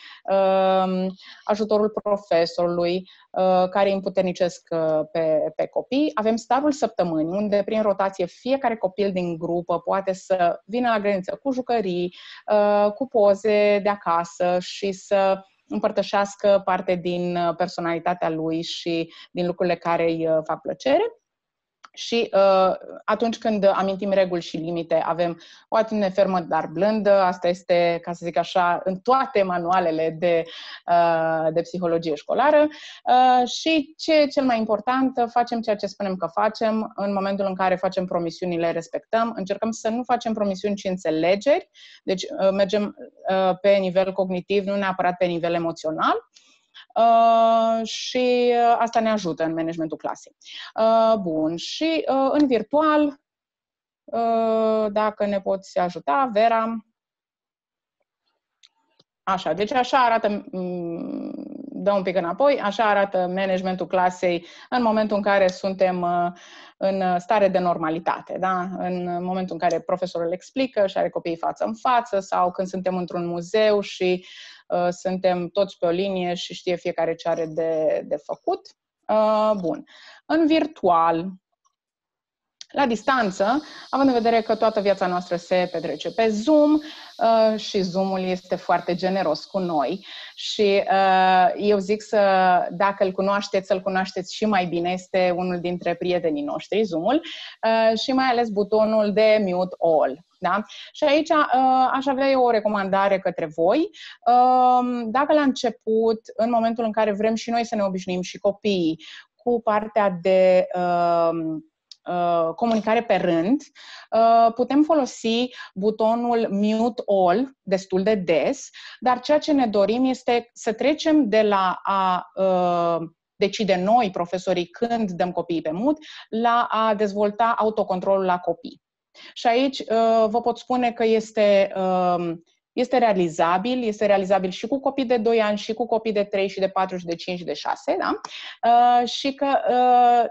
ajutorul profesorului care îi împuternicesc pe copii. Avem starul săptămânii, unde prin rotație fiecare copil din grupă poate să vină la grădiniță cu jucării, cu poze de acasă și să împărtășească parte din personalitatea lui și din lucrurile care îi fac plăcere. Și atunci când amintim reguli și limite, avem o atitudine fermă, dar blândă. Asta este, ca să zic așa, în toate manualele de psihologie școlară. Și ce e cel mai important, facem ceea ce spunem că facem. În momentul în care facem promisiuni, le respectăm. Încercăm să nu facem promisiuni, ci înțelegeri. Deci mergem pe nivel cognitiv, nu neapărat pe nivel emoțional. Și asta ne ajută în managementul clasei. Bun, și în virtual, dacă ne poți ajuta, Vera. Așa, deci așa arată, dă un pic înapoi, așa arată managementul clasei în momentul în care suntem în stare de normalitate, da? În momentul în care profesorul explică și are copiii față în față, sau când suntem într-un muzeu și suntem toți pe o linie și știe fiecare ce are de făcut. Bun. În virtual, la distanță, având în vedere că toată viața noastră se petrece pe Zoom și Zoom-ul este foarte generos cu noi și eu zic dacă îl cunoașteți, să-l cunoașteți și mai bine, este unul dintre prietenii noștri, Zoom-ul, și mai ales butonul de Mute All. Da? Și aici aș avea eu o recomandare către voi. Dacă la început, în momentul în care vrem și noi să ne obișnuim și copiii cu partea de comunicare pe rând, putem folosi butonul Mute All destul de des, dar ceea ce ne dorim este să trecem de la a decide noi, profesorii, când dăm copiii pe mute, la a dezvolta autocontrolul la copii. Și aici vă pot spune că este realizabil și cu copii de 2 ani, și cu copii de 3, și de 4, și de 5, și de 6, da? Și că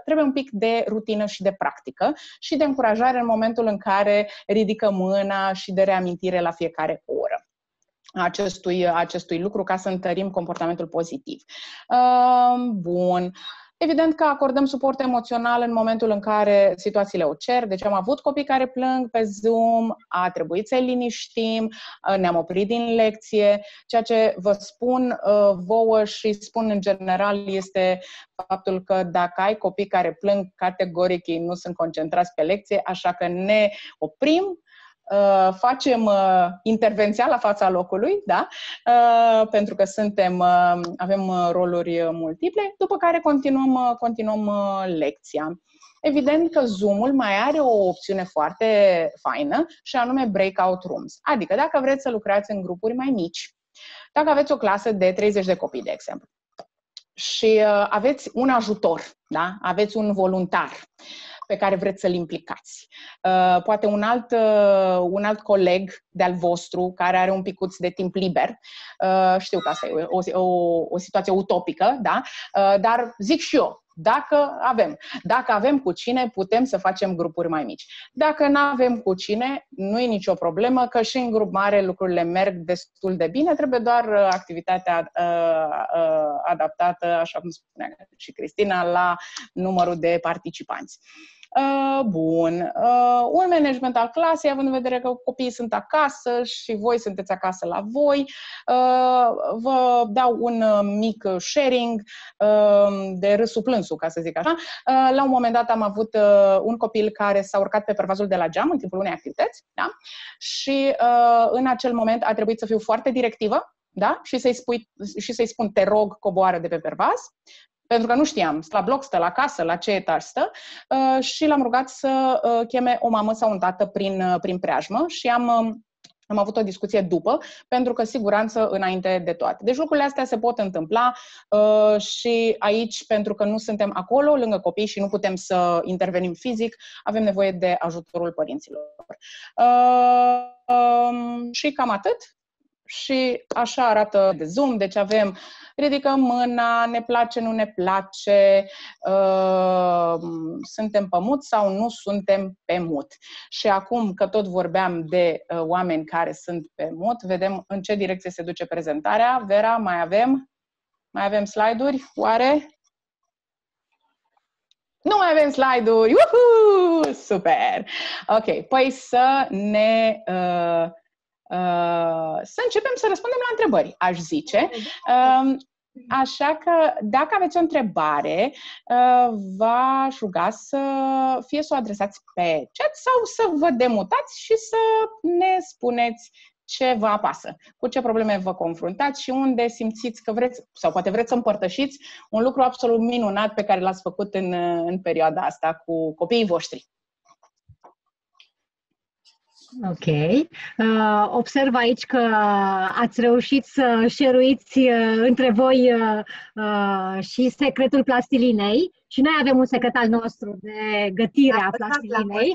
trebuie un pic de rutină și de practică și de încurajare în momentul în care ridică mâna și de reamintire la fiecare oră acestui lucru, ca să întărim comportamentul pozitiv. Bun. Evident că acordăm suport emoțional în momentul în care situațiile o cer. Deci am avut copii care plâng pe Zoom, a trebuit să-i liniștim, ne-am oprit din lecție. Ceea ce vă spun vouă și spun în general este faptul că dacă ai copii care plâng, categoric ei nu sunt concentrați pe lecție, așa că ne oprim, facem intervenția la fața locului, da? Pentru că avem roluri multiple, după care continuăm lecția. Evident că Zoom-ul mai are o opțiune foarte faină și anume breakout rooms. Adică dacă vreți să lucrați în grupuri mai mici, dacă aveți o clasă de 30 de copii, de exemplu, și aveți un ajutor, da? Aveți un voluntar pe care vreți să-l implicați. Poate un alt coleg de-al vostru care are un picuț de timp liber. Știu că asta e o situație utopică, da? Dar zic și eu, dacă avem cu cine, putem să facem grupuri mai mici. Dacă nu avem cu cine, nu e nicio problemă, că și în grup mare lucrurile merg destul de bine, trebuie doar activitatea adaptată, așa cum spunea și Cristina, la numărul de participanți. Bun. Un management al clasei, având în vedere că copiii sunt acasă și voi sunteți acasă la voi, vă dau un mic sharing de râsul plânsul, ca să zic așa. La un moment dat am avut un copil care s-a urcat pe pervazul de la geam în timpul unei activități, da? Și în acel moment a trebuit să fiu foarte directivă, da? Și să-i spun, te rog, coboară de pe pervaz. Pentru că nu știam, stă la bloc, stă la casă, la ce etaj stă, și l-am rugat să cheme o mamă sau un tată prin preajmă și am avut o discuție după, pentru că siguranță înainte de toate. Deci lucrurile astea se pot întâmpla și aici, pentru că nu suntem acolo lângă copii și nu putem să intervenim fizic, avem nevoie de ajutorul părinților. Și cam atât. Și așa arată de Zoom, deci ridicăm mâna, ne place, nu ne place, suntem pe mut sau nu suntem pe mut. Și acum că tot vorbeam de oameni care sunt pe mut, vedem în ce direcție se duce prezentarea. Vera, mai avem slide-uri? Oare? Nu mai avem slide-uri! Uhu! Super! Ok, păi să începem să răspundem la întrebări, aș zice. Așa că, dacă aveți o întrebare, v-aș ruga să o adresați pe chat sau să vă demutați și să ne spuneți ce vă apasă, cu ce probleme vă confruntați și unde simțiți că vreți, sau poate vreți să împărtășiți un lucru absolut minunat pe care l-ați făcut în perioada asta cu copiii voștri. Ok. Observ aici că ați reușit să share-uiți între voi și secretul plastilinei și noi avem un secret al nostru de gătire a plastilinei.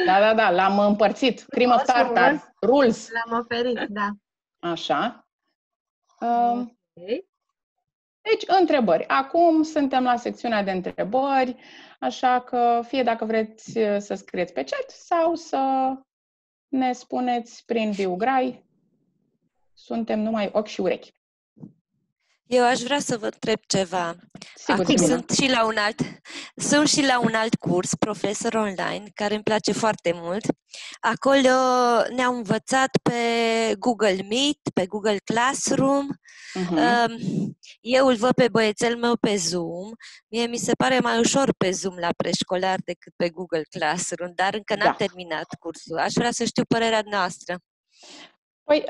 Da, l-am împărțit. Cream of tartar, rules. L-am oferit, da. Așa. Okay. Deci, întrebări. Acum suntem la secțiunea de întrebări, așa că fie dacă vreți să scrieți pe chat sau să ne spuneți prin viu grai, suntem numai ochi și urechi. Eu aș vrea să vă întreb ceva. Sigur, Acum sunt și la un alt curs, profesor online, care îmi place foarte mult. Acolo ne-au învățat pe Google Meet, pe Google Classroom. Eu îl văd pe băiețel meu pe Zoom. Mie mi se pare mai ușor pe Zoom la preșcolar decât pe Google Classroom, dar încă n-am terminat cursul. Aș vrea să știu părerea noastră. Păi,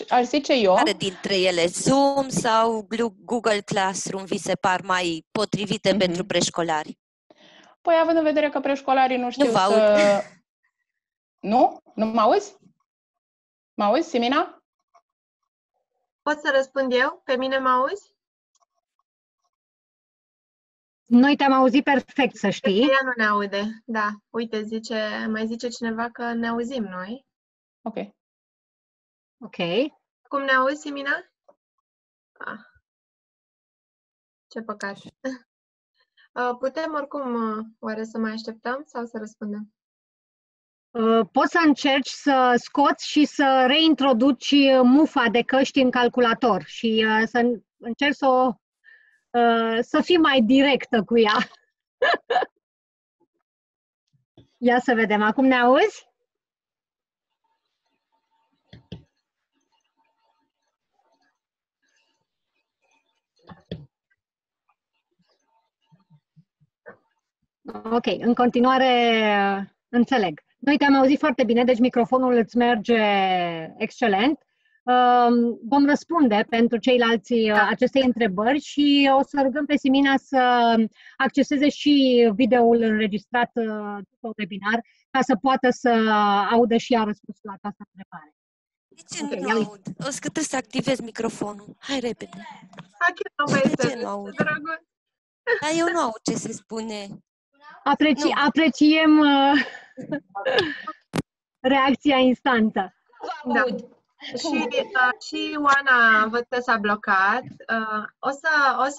aș zice eu... Care dintre ele, Zoom sau Google Classroom, vi se par mai potrivite pentru preșcolari? Păi, având în vedere că preșcolarii nu știu Nu? Nu mă auzi? Mă auzi, Simina? Pot să răspund eu? Pe mine mă auzi? Noi te-am auzit perfect, să știi. Ea nu ne aude. Da, uite, mai zice cineva că ne auzim noi. Ok. Ok. Cum ne auzi, Simina? Ah. Ce păcat. Putem oricum oare să mai așteptăm sau să răspundem? Poți să încerci să scoți și să reintroduci mufa de căști în calculator și să încerci să fii mai directă cu ea. Ia să vedem. Acum ne auzi? Ok, în continuare înțeleg. Noi te-am auzit foarte bine, deci microfonul îți merge excelent. Vom răspunde pentru ceilalți acestei întrebări și o să rugăm pe Simina să acceseze și videoul înregistrat după webinar ca să poată să audă și ea răspunsul la această întrebare. De ce nu aud? O să trebuie să activez microfonul. Hai repede. De ce nu aud? Dar eu nu aud ce se spune. Apreciem reacția instantă. Da. Și Oana văd că s-a blocat. O să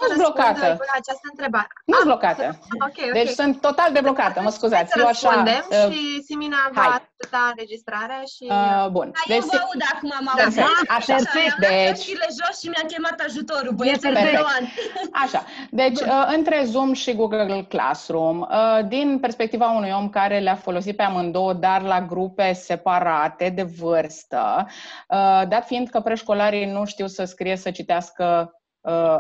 răspund la această întrebare. Nu-s blocată. Okay. Deci sunt total deblocată, mă scuzați. Să răspundem și Simina va asculta înregistrarea și... Bun. Deci, eu vă aud acum, am auzit. Așa, perfect. Deci... jos și mi-a chemat ajutorul, Așa, deci între Zoom și Google Classroom, din perspectiva unui om care le-a folosit pe amândouă, dar la grupe separate de vârstă, dat fiind că preșcolarii nu știu să scrie, să citească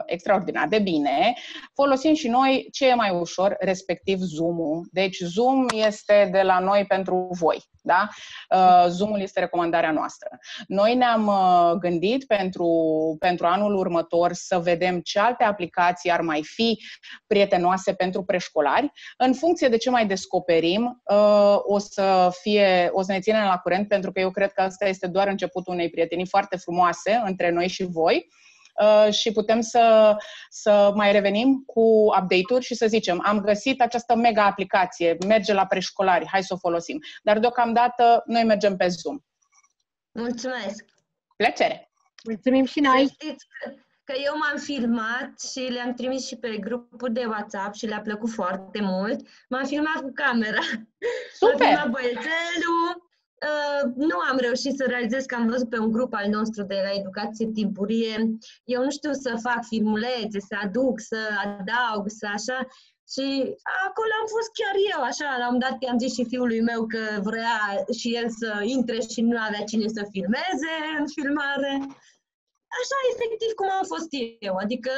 extraordinar de bine, folosim și noi ce e mai ușor, respectiv Zoom-ul. Deci Zoom este de la noi pentru voi. Da? Zoom-ul este recomandarea noastră. Noi ne-am gândit pentru anul următor să vedem ce alte aplicații ar mai fi prietenoase pentru preșcolari. În funcție de ce mai descoperim, o să ne ținem la curent, pentru că eu cred că asta este doar începutul unei prietenii foarte frumoase între noi și voi. Și putem să mai revenim cu update-uri și să zicem, am găsit această mega aplicație, merge la preșcolari, hai să o folosim. Dar deocamdată noi mergem pe Zoom. Mulțumesc! Plăcere! Mulțumim și noi! Să știți că eu m-am filmat și le-am trimis și pe grupul de WhatsApp și le-a plăcut foarte mult. M-am filmat cu camera. Super! M-am filmat băiețelul. Nu am reușit să realizez că am văzut pe un grup al nostru de la educație timpurie. Eu nu știu să fac filmulețe, să aduc, să adaug, să așa. Și acolo am fost chiar eu, așa, la un moment dat i-am zis și fiului meu că vrea și el să intre și nu avea cine să filmeze în filmare. Așa, efectiv, cum am fost eu. Adică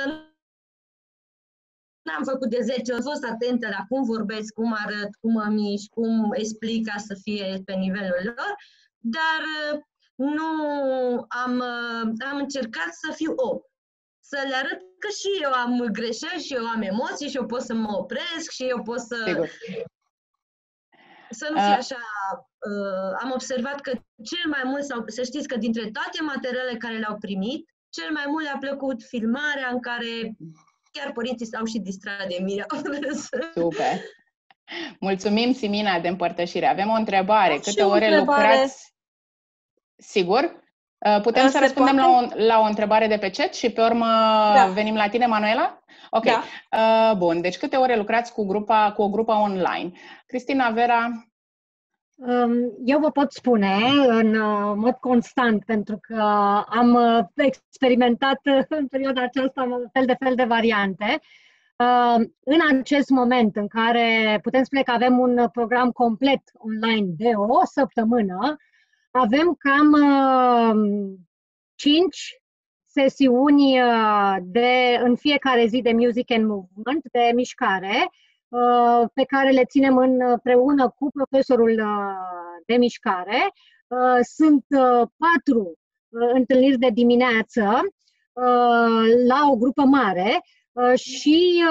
n-am făcut de 10 ori, am fost atentă la cum vorbesc, cum arăt, cum mă mișc, cum explic ca să fie pe nivelul lor, dar nu am încercat să fiu om. Să le arăt că și eu am greșeli și eu am emoții și eu pot să mă opresc și eu pot să... Sigur. Să nu fie așa... Am observat că cel mai mult, sau să știți că dintre toate materialele care le-au primit, cel mai mult le-a plăcut filmarea în care chiar părinții s-au și distrat de mine. Super! Mulțumim, Simina, de împărtășire. Avem o întrebare. Câte ore lucrați? Sigur? Putem să răspundem la o întrebare de pe chat și pe urmă venim la tine, Manuela? Ok. Da. Bun. Deci câte ore lucrați cu o grupă online? Cristina, Vera? Eu vă pot spune în mod constant, pentru că am experimentat în perioada aceasta fel de variante. În acest moment în care putem spune că avem un program complet online de o săptămână, avem cam 5 sesiuni în fiecare zi de Music and Movement, de mișcare, pe care le ținem împreună cu profesorul de mișcare. Sunt 4 întâlniri de dimineață la o grupă mare și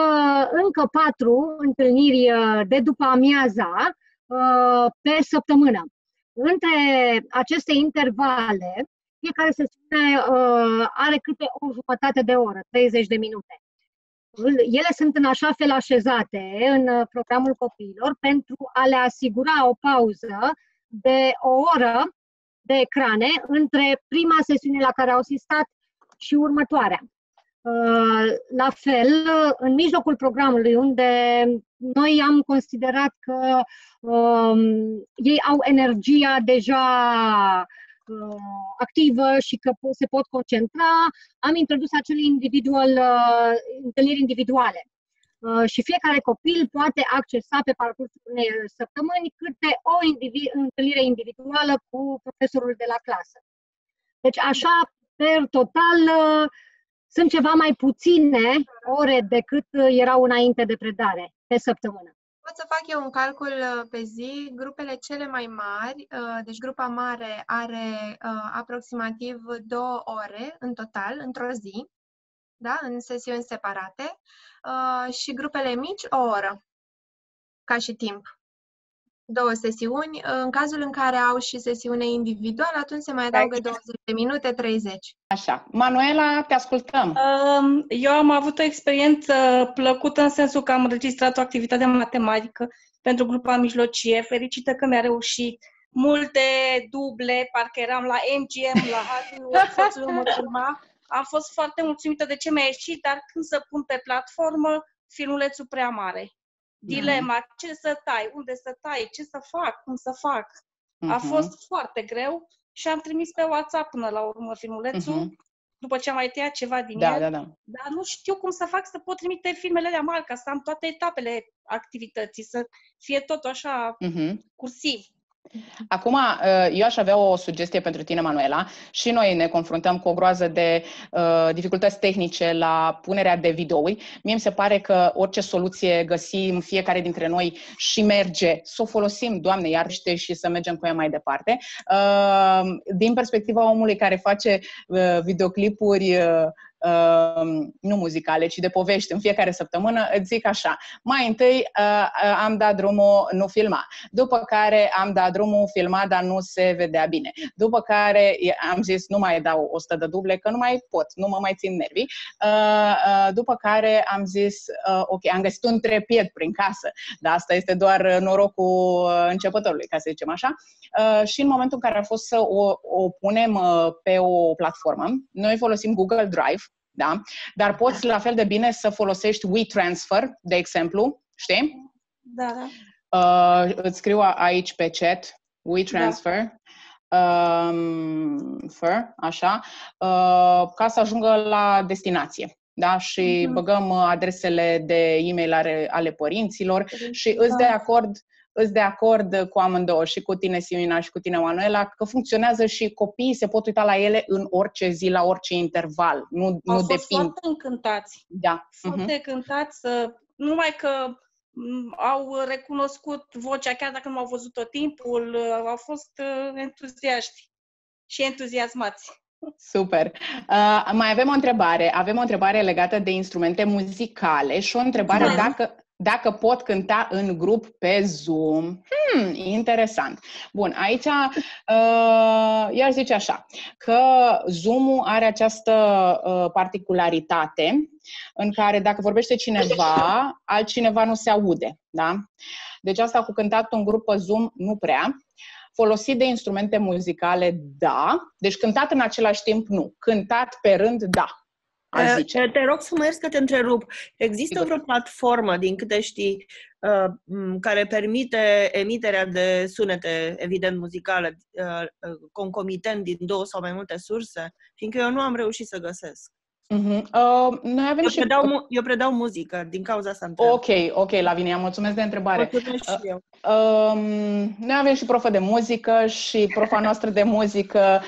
încă 4 întâlniri de după amiaza pe săptămână. Între aceste intervale, fiecare sesiune are câte o jumătate de oră, 30 de minute. ele sunt în așa fel așezate în programul copiilor pentru a le asigura o pauză de o oră de ecrane între prima sesiune la care au asistat și următoarea. La fel, în mijlocul programului, unde noi am considerat că ei au energia deja activă și că se pot concentra, am introdus acele întâlniri individuale. Și fiecare copil poate accesa pe parcursul unei săptămâni câte o întâlnire individuală cu profesorul de la clasă. Deci așa, per total, sunt ceva mai puține ore decât erau înainte de predare pe săptămână. Pot să fac eu un calcul pe zi. Grupele cele mai mari, deci grupa mare are aproximativ 2 ore în total, într-o zi, da? În sesiuni separate, și grupele mici o oră, ca și timp. 2 sesiuni. În cazul în care au și sesiune individuală, atunci se mai adaugă 20 de minute, 30. Așa. Manuela, te ascultăm. Eu am avut o experiență plăcută în sensul că am înregistrat o activitate matematică pentru grupa mijlocie. Fericită că mi-a reușit. Multe duble, parcă eram la MGM, la Hollywood, soțul meu mă filma. Am fost foarte mulțumită de ce mi-a ieșit, dar când să pun pe platformă, filmulețul prea mare. Dilema, ce să tai, unde să tai, ce să fac, cum să fac. A fost foarte greu și am trimis pe WhatsApp până la urmă filmulețul, după ce am mai tăiat ceva din el. Dar nu știu cum să fac să pot trimite filmele alea mari, ca să am toate etapele activității, să fie tot așa cursiv. Acum, eu aș avea o sugestie pentru tine, Manuela. Și noi ne confruntăm cu o groază de dificultăți tehnice la punerea de videouri. Mie mi se pare că orice soluție găsim fiecare dintre noi și merge, să o folosim, Doamne iarăște, și să mergem cu ea mai departe. Din perspectiva omului care face videoclipuri nu muzicale, ci de povești în fiecare săptămână, îți zic așa: mai întâi am dat drumul, nu filma. După care am dat drumul, filma, dar nu se vedea bine. După care am zis, nu mai dau 100 de duble, că nu mai pot, nu mă mai țin nervii. După care am zis, ok, am găsit un trepied prin casă, dar asta este doar norocul începătorului, ca să zicem așa. Și în momentul în care a fost să o punem pe o platformă, noi folosim Google Drive, da? Dar poți la fel de bine să folosești WeTransfer, de exemplu, știi? Da. Îți scriu aici pe chat, WeTransfer, așa, ca să ajungă la destinație. Da? Și băgăm adresele de e-mail ale părinților și îți de acord cu amândouă, și cu tine, Simina, și cu tine, Manuela, că funcționează și copiii se pot uita la ele în orice zi, la orice interval. Nu Au fost depind. foarte încântați. Da. Foarte încântați, numai că au recunoscut vocea, chiar dacă nu au văzut tot timpul, au fost entuziaști și entuziasmați. Super. Mai avem o întrebare. Avem o întrebare legată de instrumente muzicale și o întrebare dacă pot cânta în grup pe Zoom. Interesant. Bun, aici eu aș zice așa, că Zoom-ul are această particularitate în care dacă vorbește cineva, altcineva nu se aude. Da? Deci asta cu cântat în grup pe Zoom nu prea. Folosit de instrumente muzicale, da. Deci cântat în același timp, nu. Cântat pe rând, da. Te rog să mă ierți că te întrerup. Există vreo platformă, din câte știi, care permite emiterea de sunete, evident muzicale, concomitent din 2 sau mai multe surse? Fiindcă eu nu am reușit să găsesc. Noi avem eu predau muzică, din cauza asta. Ok, Lavinia, mulțumesc de întrebare. Mulțumesc și eu. Noi avem și profă de muzică și profa noastră de muzică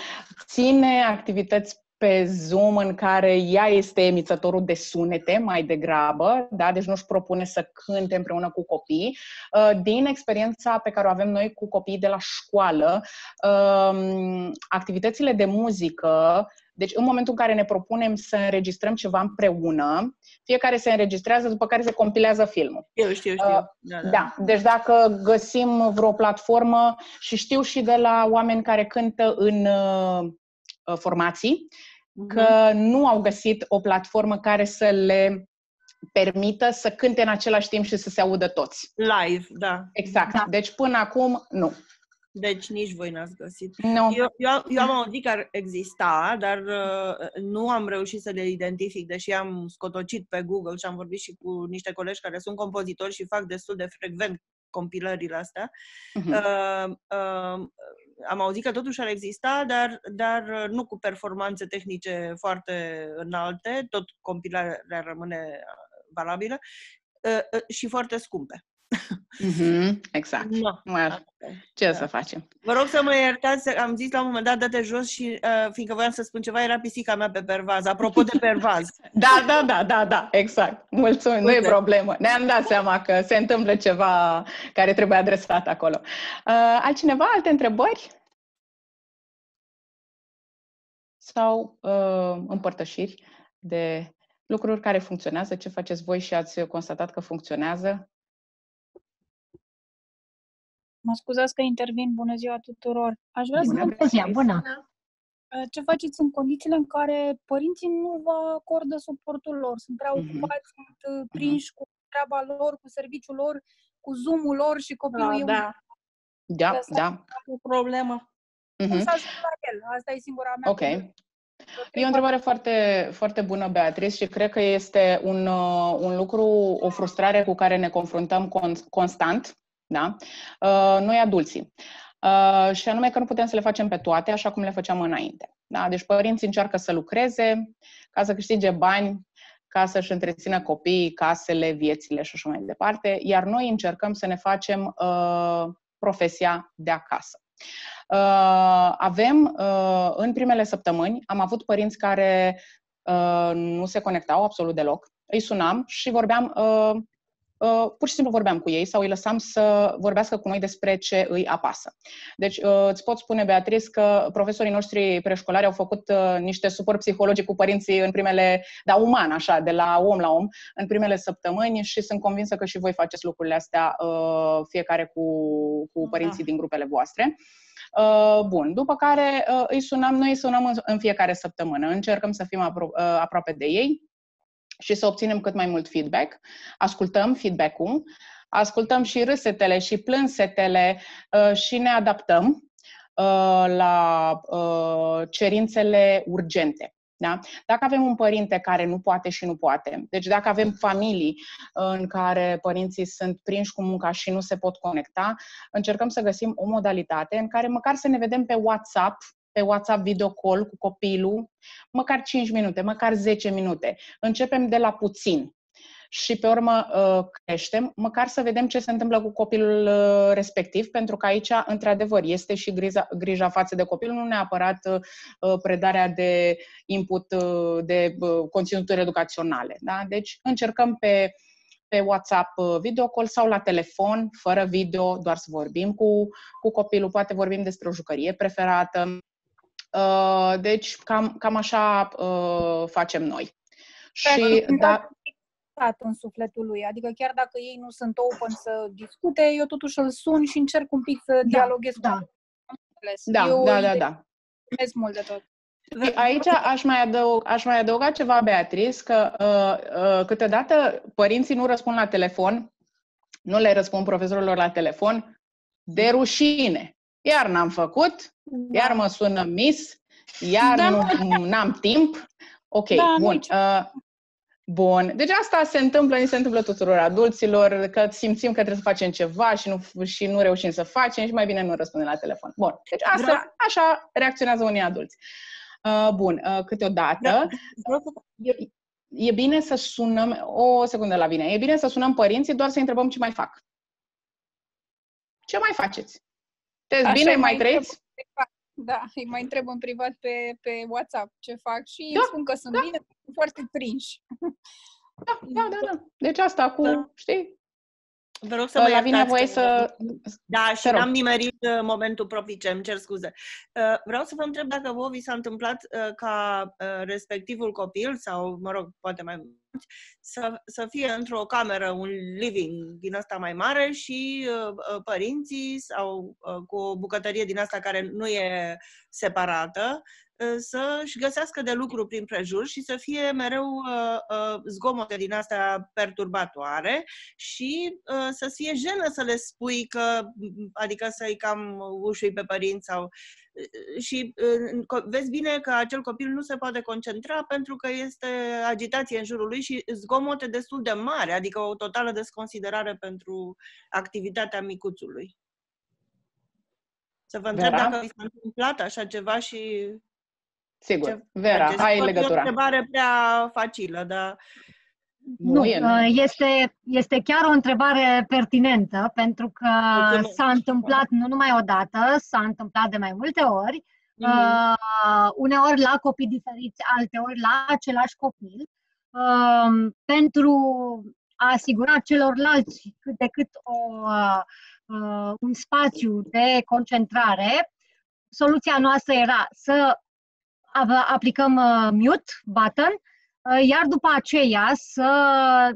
ține activități pe Zoom în care ea este emițătorul de sunete mai degrabă, da? Deci nu-și propune să cânte împreună cu copii. Din experiența pe care o avem noi cu copiii de la școală, activitățile de muzică, deci în momentul în care ne propunem să înregistrăm ceva împreună, fiecare se înregistrează, după care se compilează filmul. Eu știu. Da. Deci dacă găsim vreo platformă, și știu și de la oameni care cântă în formații, că nu au găsit o platformă care să le permită să cânte în același timp și să se audă toți. Live, da. Exact. Da. Deci până acum, nu. Deci nici voi n-ați găsit. No. Eu am auzit că exista, dar nu am reușit să le identific, deși am scotocit pe Google și am vorbit și cu niște colegi care sunt compozitori și fac destul de frecvent compilările astea. Am auzit că totuși ar exista, dar nu cu performanțe tehnice foarte înalte, tot compilarea rămâne valabilă, și foarte scumpe. Exact. No. Ce să facem? Vă rog să mă iertați, am zis la un moment dat dă-te jos și fiindcă voiam să spun ceva, era pisica mea pe pervaz. Apropo de pervaz. Da, exact. Mulțumim, nu e problemă. Ne-am dat seama că se întâmplă ceva care trebuie adresat acolo. Altcineva? Alte întrebări? Sau împărtășiri de lucruri care funcționează? Ce faceți voi și ați constatat că funcționează? Mă scuzați că intervin. Bună ziua tuturor. Aș vrea să vă bună. Ce faceți în condițiile în care părinții nu vă acordă suportul lor? Sunt prea ocupați, sunt prinși cu treaba lor, cu serviciul lor, cu Zoom-ul lor și copilul e Da. o problemă. Cum să ajung la el? Asta e singura mea problemă. E o întrebare foarte, foarte bună, Beatrice, și cred că este un lucru, o frustrare cu care ne confruntăm constant, da? Noi adulții. Și anume că nu putem să le facem pe toate așa cum le făceam înainte. Da? Deci părinții încearcă să lucreze ca să câștige bani, ca să-și întrețină copiii, casele, viețile și așa mai departe, iar noi încercăm să ne facem profesia de acasă. Avem, în primele săptămâni, am avut părinți care nu se conectau absolut deloc. Îi sunam și vorbeam, pur și simplu vorbeam cu ei sau îi lăsam să vorbească cu noi despre ce îi apasă. Deci îți pot spune, Beatrice, că profesorii noștri preșcolari au făcut niște suport psihologic cu părinții în primele, uman, așa, de la om la om, în primele săptămâni și sunt convinsă că și voi faceți lucrurile astea, fiecare cu părinții din grupele voastre. Bun, după care noi îi sunăm în fiecare săptămână, încercăm să fim aproape de ei și să obținem cât mai mult feedback, ascultăm feedback-ul, ascultăm și râsetele și plânsetele și ne adaptăm la cerințele urgente. Da? Dacă avem un părinte care nu poate și nu poate, deci dacă avem familii în care părinții sunt prinși cu munca și nu se pot conecta, încercăm să găsim o modalitate în care măcar să ne vedem pe WhatsApp video call cu copilul, măcar 5 minute, măcar 10 minute. Începem de la puțin și pe urmă creștem, măcar să vedem ce se întâmplă cu copilul respectiv, pentru că aici, într-adevăr, este și grija față de copil, nu neapărat predarea de input de conținuturi educaționale. Da? Deci încercăm pe WhatsApp video call sau la telefon, fără video, doar să vorbim cu copilul, poate vorbim despre o jucărie preferată. Deci cam așa facem noi. Și în sufletul lui, adică chiar dacă ei nu sunt open să discute, eu totuși îl sun și încerc un pic să dialoghez cu el. Da. Mult de tot. Aici aș mai adăuga ceva, Beatrice, că câteodată părinții nu răspund la telefon, nu le răspund profesorilor la telefon, de rușine. Iar n-am făcut, iar mă sună miss, iar n-am timp. Ok, bun. Bun. Deci asta ni se întâmplă tuturor adulților, că simțim că trebuie să facem ceva și nu reușim să facem și mai bine nu răspundem la telefon. Bun. Deci așa reacționează unii adulți. Bun. Câteodată e bine să sunăm, o secundă la bine, e bine să sunăm părinții doar să întrebăm ce mai fac. Ce mai faceți? Sunteți bine? Mai trăiți? Da, îi mai întreb în privat pe WhatsApp ce fac și îmi spun că sunt bine, sunt foarte prinși. Da. Deci asta cu, știi? Vă rog să mă iertați. Vine voie să... Da, și n-am nimerit momentul propice, îmi cer scuze. Vreau să vă întreb dacă vouă vi s-a întâmplat ca respectivul copil, sau, mă rog, poate mai mulți, să fie într-o cameră, un living din asta mai mare și părinții sau cu o bucătărie din asta care nu e separată, să-și găsească de lucru prin prejur și să fie mereu zgomote din astea perturbatoare și să fie jenă să le spui că, adică să-i cam ușui pe părinți sau... Și vezi bine că acel copil nu se poate concentra pentru că este agitație în jurul lui și zgomote destul de mari, adică o totală desconsiderare pentru activitatea micuțului. Să vă întreb dacă vi s-a întâmplat așa ceva și... Sigur, Vera, ai legătura. E o întrebare prea facilă, dar... Nu, este chiar o întrebare pertinentă, pentru că s-a întâmplat nu numai o dată, s-a întâmplat de mai multe ori, uneori la copii diferiți, alteori la același copil, pentru a asigura celorlalți cât de cât un spațiu de concentrare. Soluția noastră era să aplicăm mute button, iar după aceea să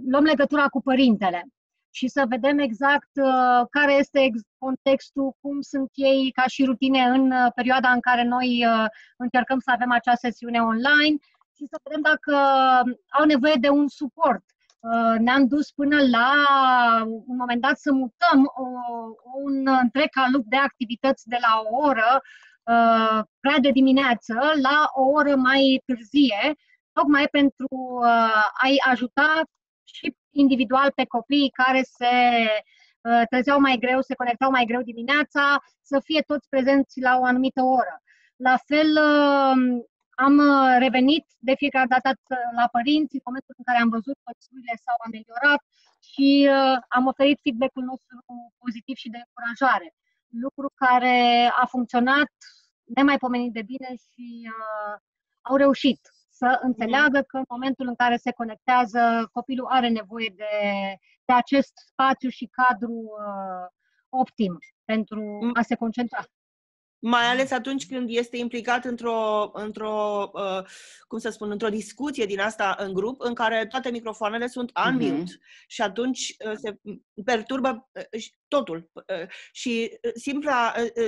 luăm legătura cu părintele și să vedem exact care este contextul, cum sunt ei ca și rutine în perioada în care noi încercăm să avem acea sesiune online și să vedem dacă au nevoie de un suport. Ne-am dus până la un moment dat să mutăm un întreg calup de activități de la o oră prea de dimineață la o oră mai târzie, tocmai pentru a-i ajuta și individual pe copiii care se trezeau mai greu, se conectau mai greu dimineața, să fie toți prezenți la o anumită oră. La fel, am revenit de fiecare dată la părinți în momentul în care am văzut că lucrurile s-au ameliorat și am oferit feedback-ul nostru pozitiv și de încurajare. Lucru care a funcționat nemaipomenit de bine și au reușit să înțeleagă că în momentul în care se conectează, copilul are nevoie de acest spațiu și cadru optim pentru a se concentra. Mai ales atunci când este implicat într-o discuție din asta în grup, în care toate microfoanele sunt unmute și atunci se perturbă totul. Și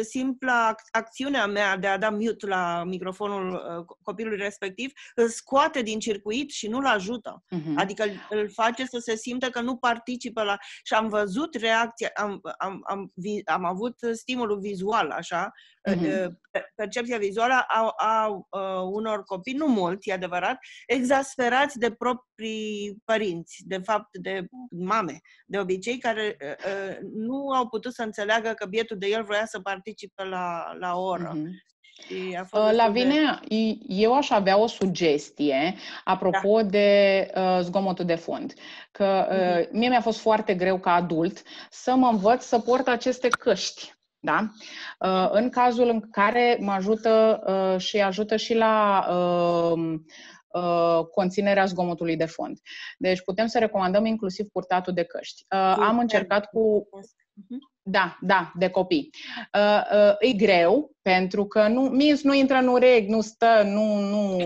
simpla acțiunea mea de a da mute la microfonul copilului respectiv îl scoate din circuit și nu-l ajută. Adică îl face să se simtă că nu participă la... Și am văzut reacția, am avut stimulul vizual, așa, percepția vizuală a unor copii, nu mulți, e adevărat, exasperați de proprii părinți, de fapt de mame, de obicei, care nu au putut să înțeleagă că bietul de el voia să participe la o oră. Lavinia, eu aș avea o sugestie apropo de zgomotul de fond. Că mie mi-a fost foarte greu ca adult să mă învăț să port aceste căști. Da? În cazul în care mă ajută și ajută și la conținerea zgomotului de fond. Deci putem să recomandăm inclusiv purtatul de căști. Am încercat cu... Da, de copii. E greu, pentru că nu intră în urechi, nu stă,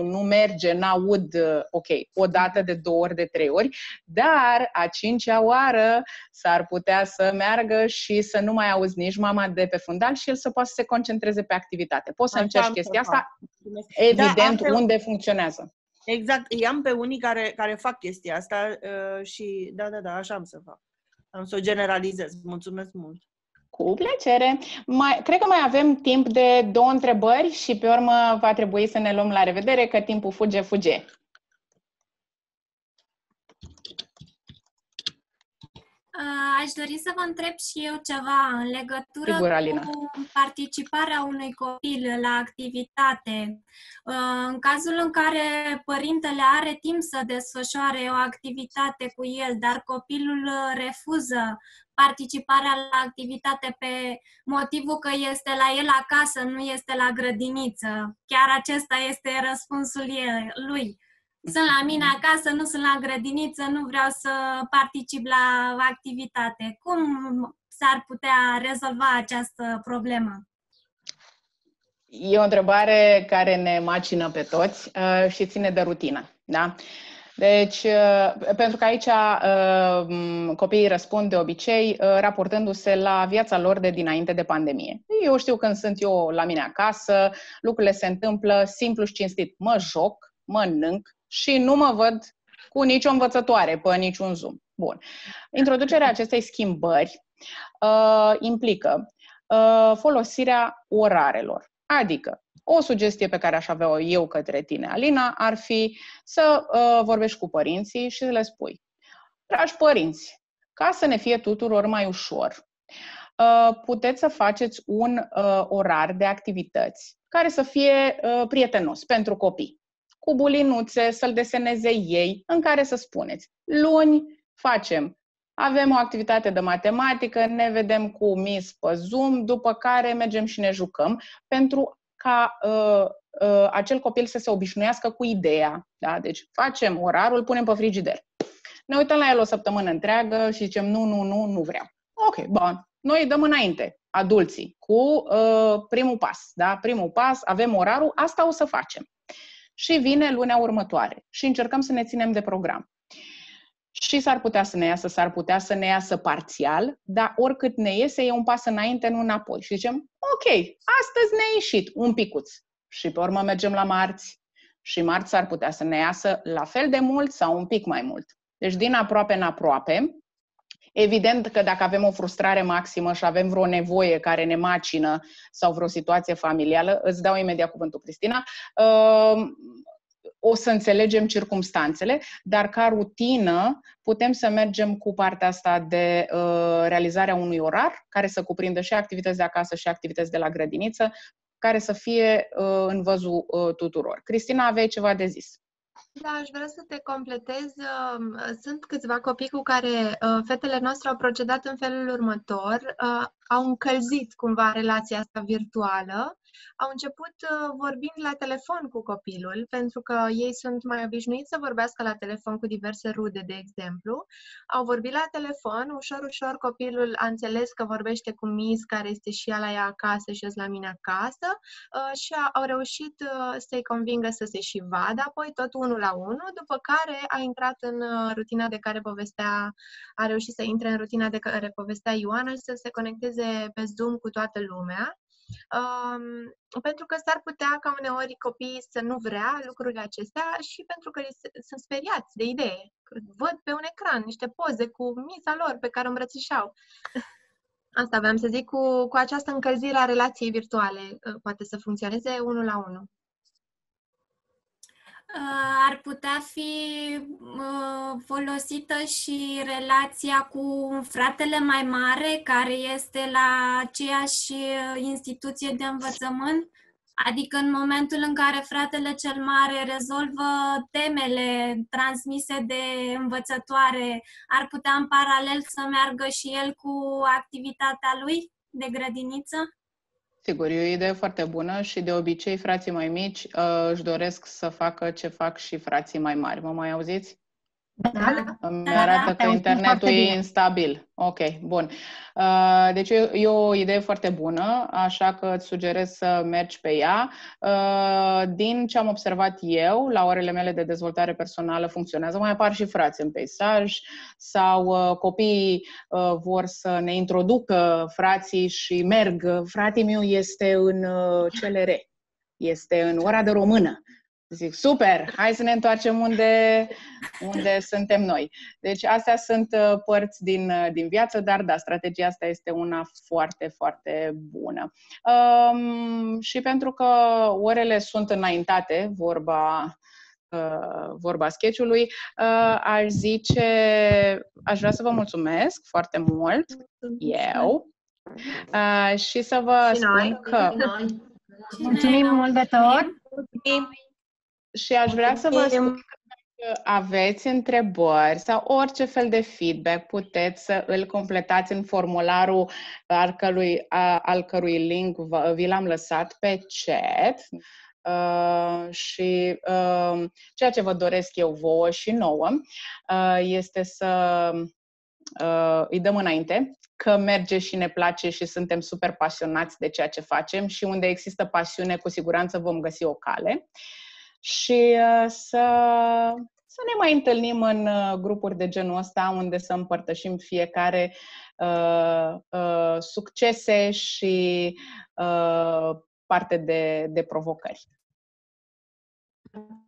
nu merge, n-aud, ok, o dată, de 2 ori, de 3 ori, dar a 5-a oară s-ar putea să meargă și să nu mai auzi nici mama de pe fundal și el să poată să se concentreze pe activitate. Poți să încerci chestia asta, evident, unde funcționează. Exact, i-am pe unii care fac chestia asta și da, așa am să fac. Am să o generalizez. Mulțumesc mult! Cu plăcere! Cred că mai avem timp de 2 întrebări și pe urmă va trebui să ne luăm la revedere, că timpul fuge. Aș dori să vă întreb și eu ceva în legătură cu participarea unui copil la activitate. În cazul în care părintele are timp să desfășoare o activitate cu el, dar copilul refuză participarea la activitate pe motivul că este la el acasă, nu este la grădiniță. Chiar acesta este răspunsul lui. Sunt la mine acasă, nu sunt la grădiniță, nu vreau să particip la activitate. Cum s-ar putea rezolva această problemă? E o întrebare care ne macină pe toți și ține de rutină. Da? Deci, pentru că aici copiii răspund de obicei raportându-se la viața lor de dinainte de pandemie. Eu știu când sunt eu la mine acasă, lucrurile se întâmplă simplu și cinstit. Mă joc, mănânc și nu mă văd cu nicio învățătoare pe niciun Zoom. Bun. Introducerea acestei schimbări implică folosirea orarelor. Adică, o sugestie pe care aș avea eu către tine, Alina, ar fi să vorbești cu părinții și să le spui: dragi părinți, ca să ne fie tuturor mai ușor, puteți să faceți un orar de activități care să fie prietenos pentru copii, cu bulinuțe, să-l deseneze ei, în care să spuneți: luni avem o activitate de matematică, ne vedem cu Miss pe Zoom, după care mergem și ne jucăm, pentru ca acel copil să se obișnuiască cu ideea. Da? Deci facem orarul, punem pe frigider. Ne uităm la el o săptămână întreagă și zicem nu vreau. Ok, bun. Noi dăm înainte, adulții, cu primul pas. Da? Primul pas, avem orarul, asta o să facem. Și vine lunea următoare și încercăm să ne ținem de program. Și s-ar putea să ne iasă, s-ar putea să ne iasă parțial, dar oricât ne iese, e un pas înainte, nu înapoi. Și zicem: ok, astăzi ne-a ieșit un picuț. Și pe urmă mergem la marți. Și marți s-ar putea să ne iasă la fel de mult sau un pic mai mult. Deci din aproape în aproape. Evident că dacă avem o frustrare maximă și avem vreo nevoie care ne macină sau vreo situație familială, îți dau imediat cuvântul, Cristina, o să înțelegem circumstanțele, dar ca rutină putem să mergem cu partea asta de realizarea unui orar, care să cuprindă și activități de acasă și activități de la grădiniță, care să fie în văzul tuturor. Cristina, aveai ceva de zis? Da, aș vrea să te completez. Sunt câțiva copii cu care fetele noastre au procedat în felul următor. Au încălzit cumva relația asta virtuală. Au început vorbind la telefon cu copilul, pentru că ei sunt mai obișnuiți să vorbească la telefon cu diverse rude, de exemplu. Au vorbit la telefon, ușor copilul a înțeles că vorbește cu Miss, care este și ea la ea acasă și eu la mine acasă, și au reușit să-i convingă să se și vadă, apoi tot unul la unul, după care a intrat în rutina de care a reușit să intre în rutina de care povestea Ioana și să se conecteze pe Zoom cu toată lumea. Pentru că s-ar putea ca uneori copiii să nu vrea lucrurile acestea și pentru că sunt speriați de idee. Văd pe un ecran niște poze cu misa lor pe care o îmbrățișau. Asta aveam să zic, cu această încălzire a relației virtuale poate să funcționeze unul la unul. Ar putea fi folosită și relația cu fratele mai mare, care este la aceeași instituție de învățământ? Adică în momentul în care fratele cel mare rezolvă temele transmise de învățătoare, ar putea în paralel să meargă și el cu activitatea lui de grădiniță? Sigur, e o idee foarte bună și de obicei frații mai mici își doresc să facă ce fac și frații mai mari. Mă mai auziți? Da. Îmi arată că internetul e instabil. Ok, bun. Deci e o idee foarte bună, așa că îți sugerez să mergi pe ea. Din ce am observat eu, la orele mele de dezvoltare personală funcționează. Mai apar și frați în peisaj sau copiii vor să ne introducă frații și merg. Fratele meu este în CLR, este în ora de română. Zic, super, hai să ne întoarcem unde suntem noi. Deci astea sunt părți din viață, dar da, strategia asta este una foarte, foarte bună. Și pentru că orele sunt înaintate, vorba sketch-ului, aș vrea să vă mulțumesc foarte mult, eu, și să vă spun că... Mulțumim mult de tot! Și aș vrea să vă spun că dacă aveți întrebări sau orice fel de feedback, puteți să îl completați în formularul al cărui link vi l-am lăsat pe chat. Și ceea ce vă doresc eu vouă și nouă este să îi dăm înainte, că merge și ne place și suntem super pasionați de ceea ce facem și unde există pasiune, cu siguranță vom găsi o cale. Și să ne mai întâlnim în grupuri de genul ăsta, unde să împărtășim fiecare succese și parte de provocări.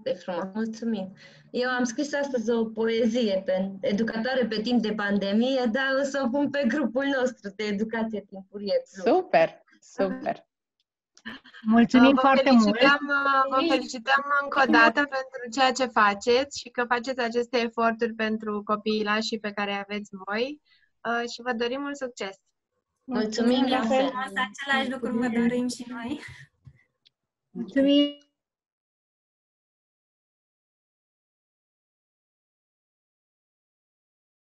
De frumos, mulțumim. Eu am scris astăzi o poezie pe educatoare pe timp de pandemie, dar o să o pun pe grupul nostru de educație timpurie. Super, super. Mulțumim foarte mult! Vă felicităm încă o dată pentru ceea ce faceți și că faceți aceste eforturi pentru copiii pe care aveți voi și vă dorim mult succes! Mulțumim la fel! Același lucru vă dorim și noi! Mulțumim!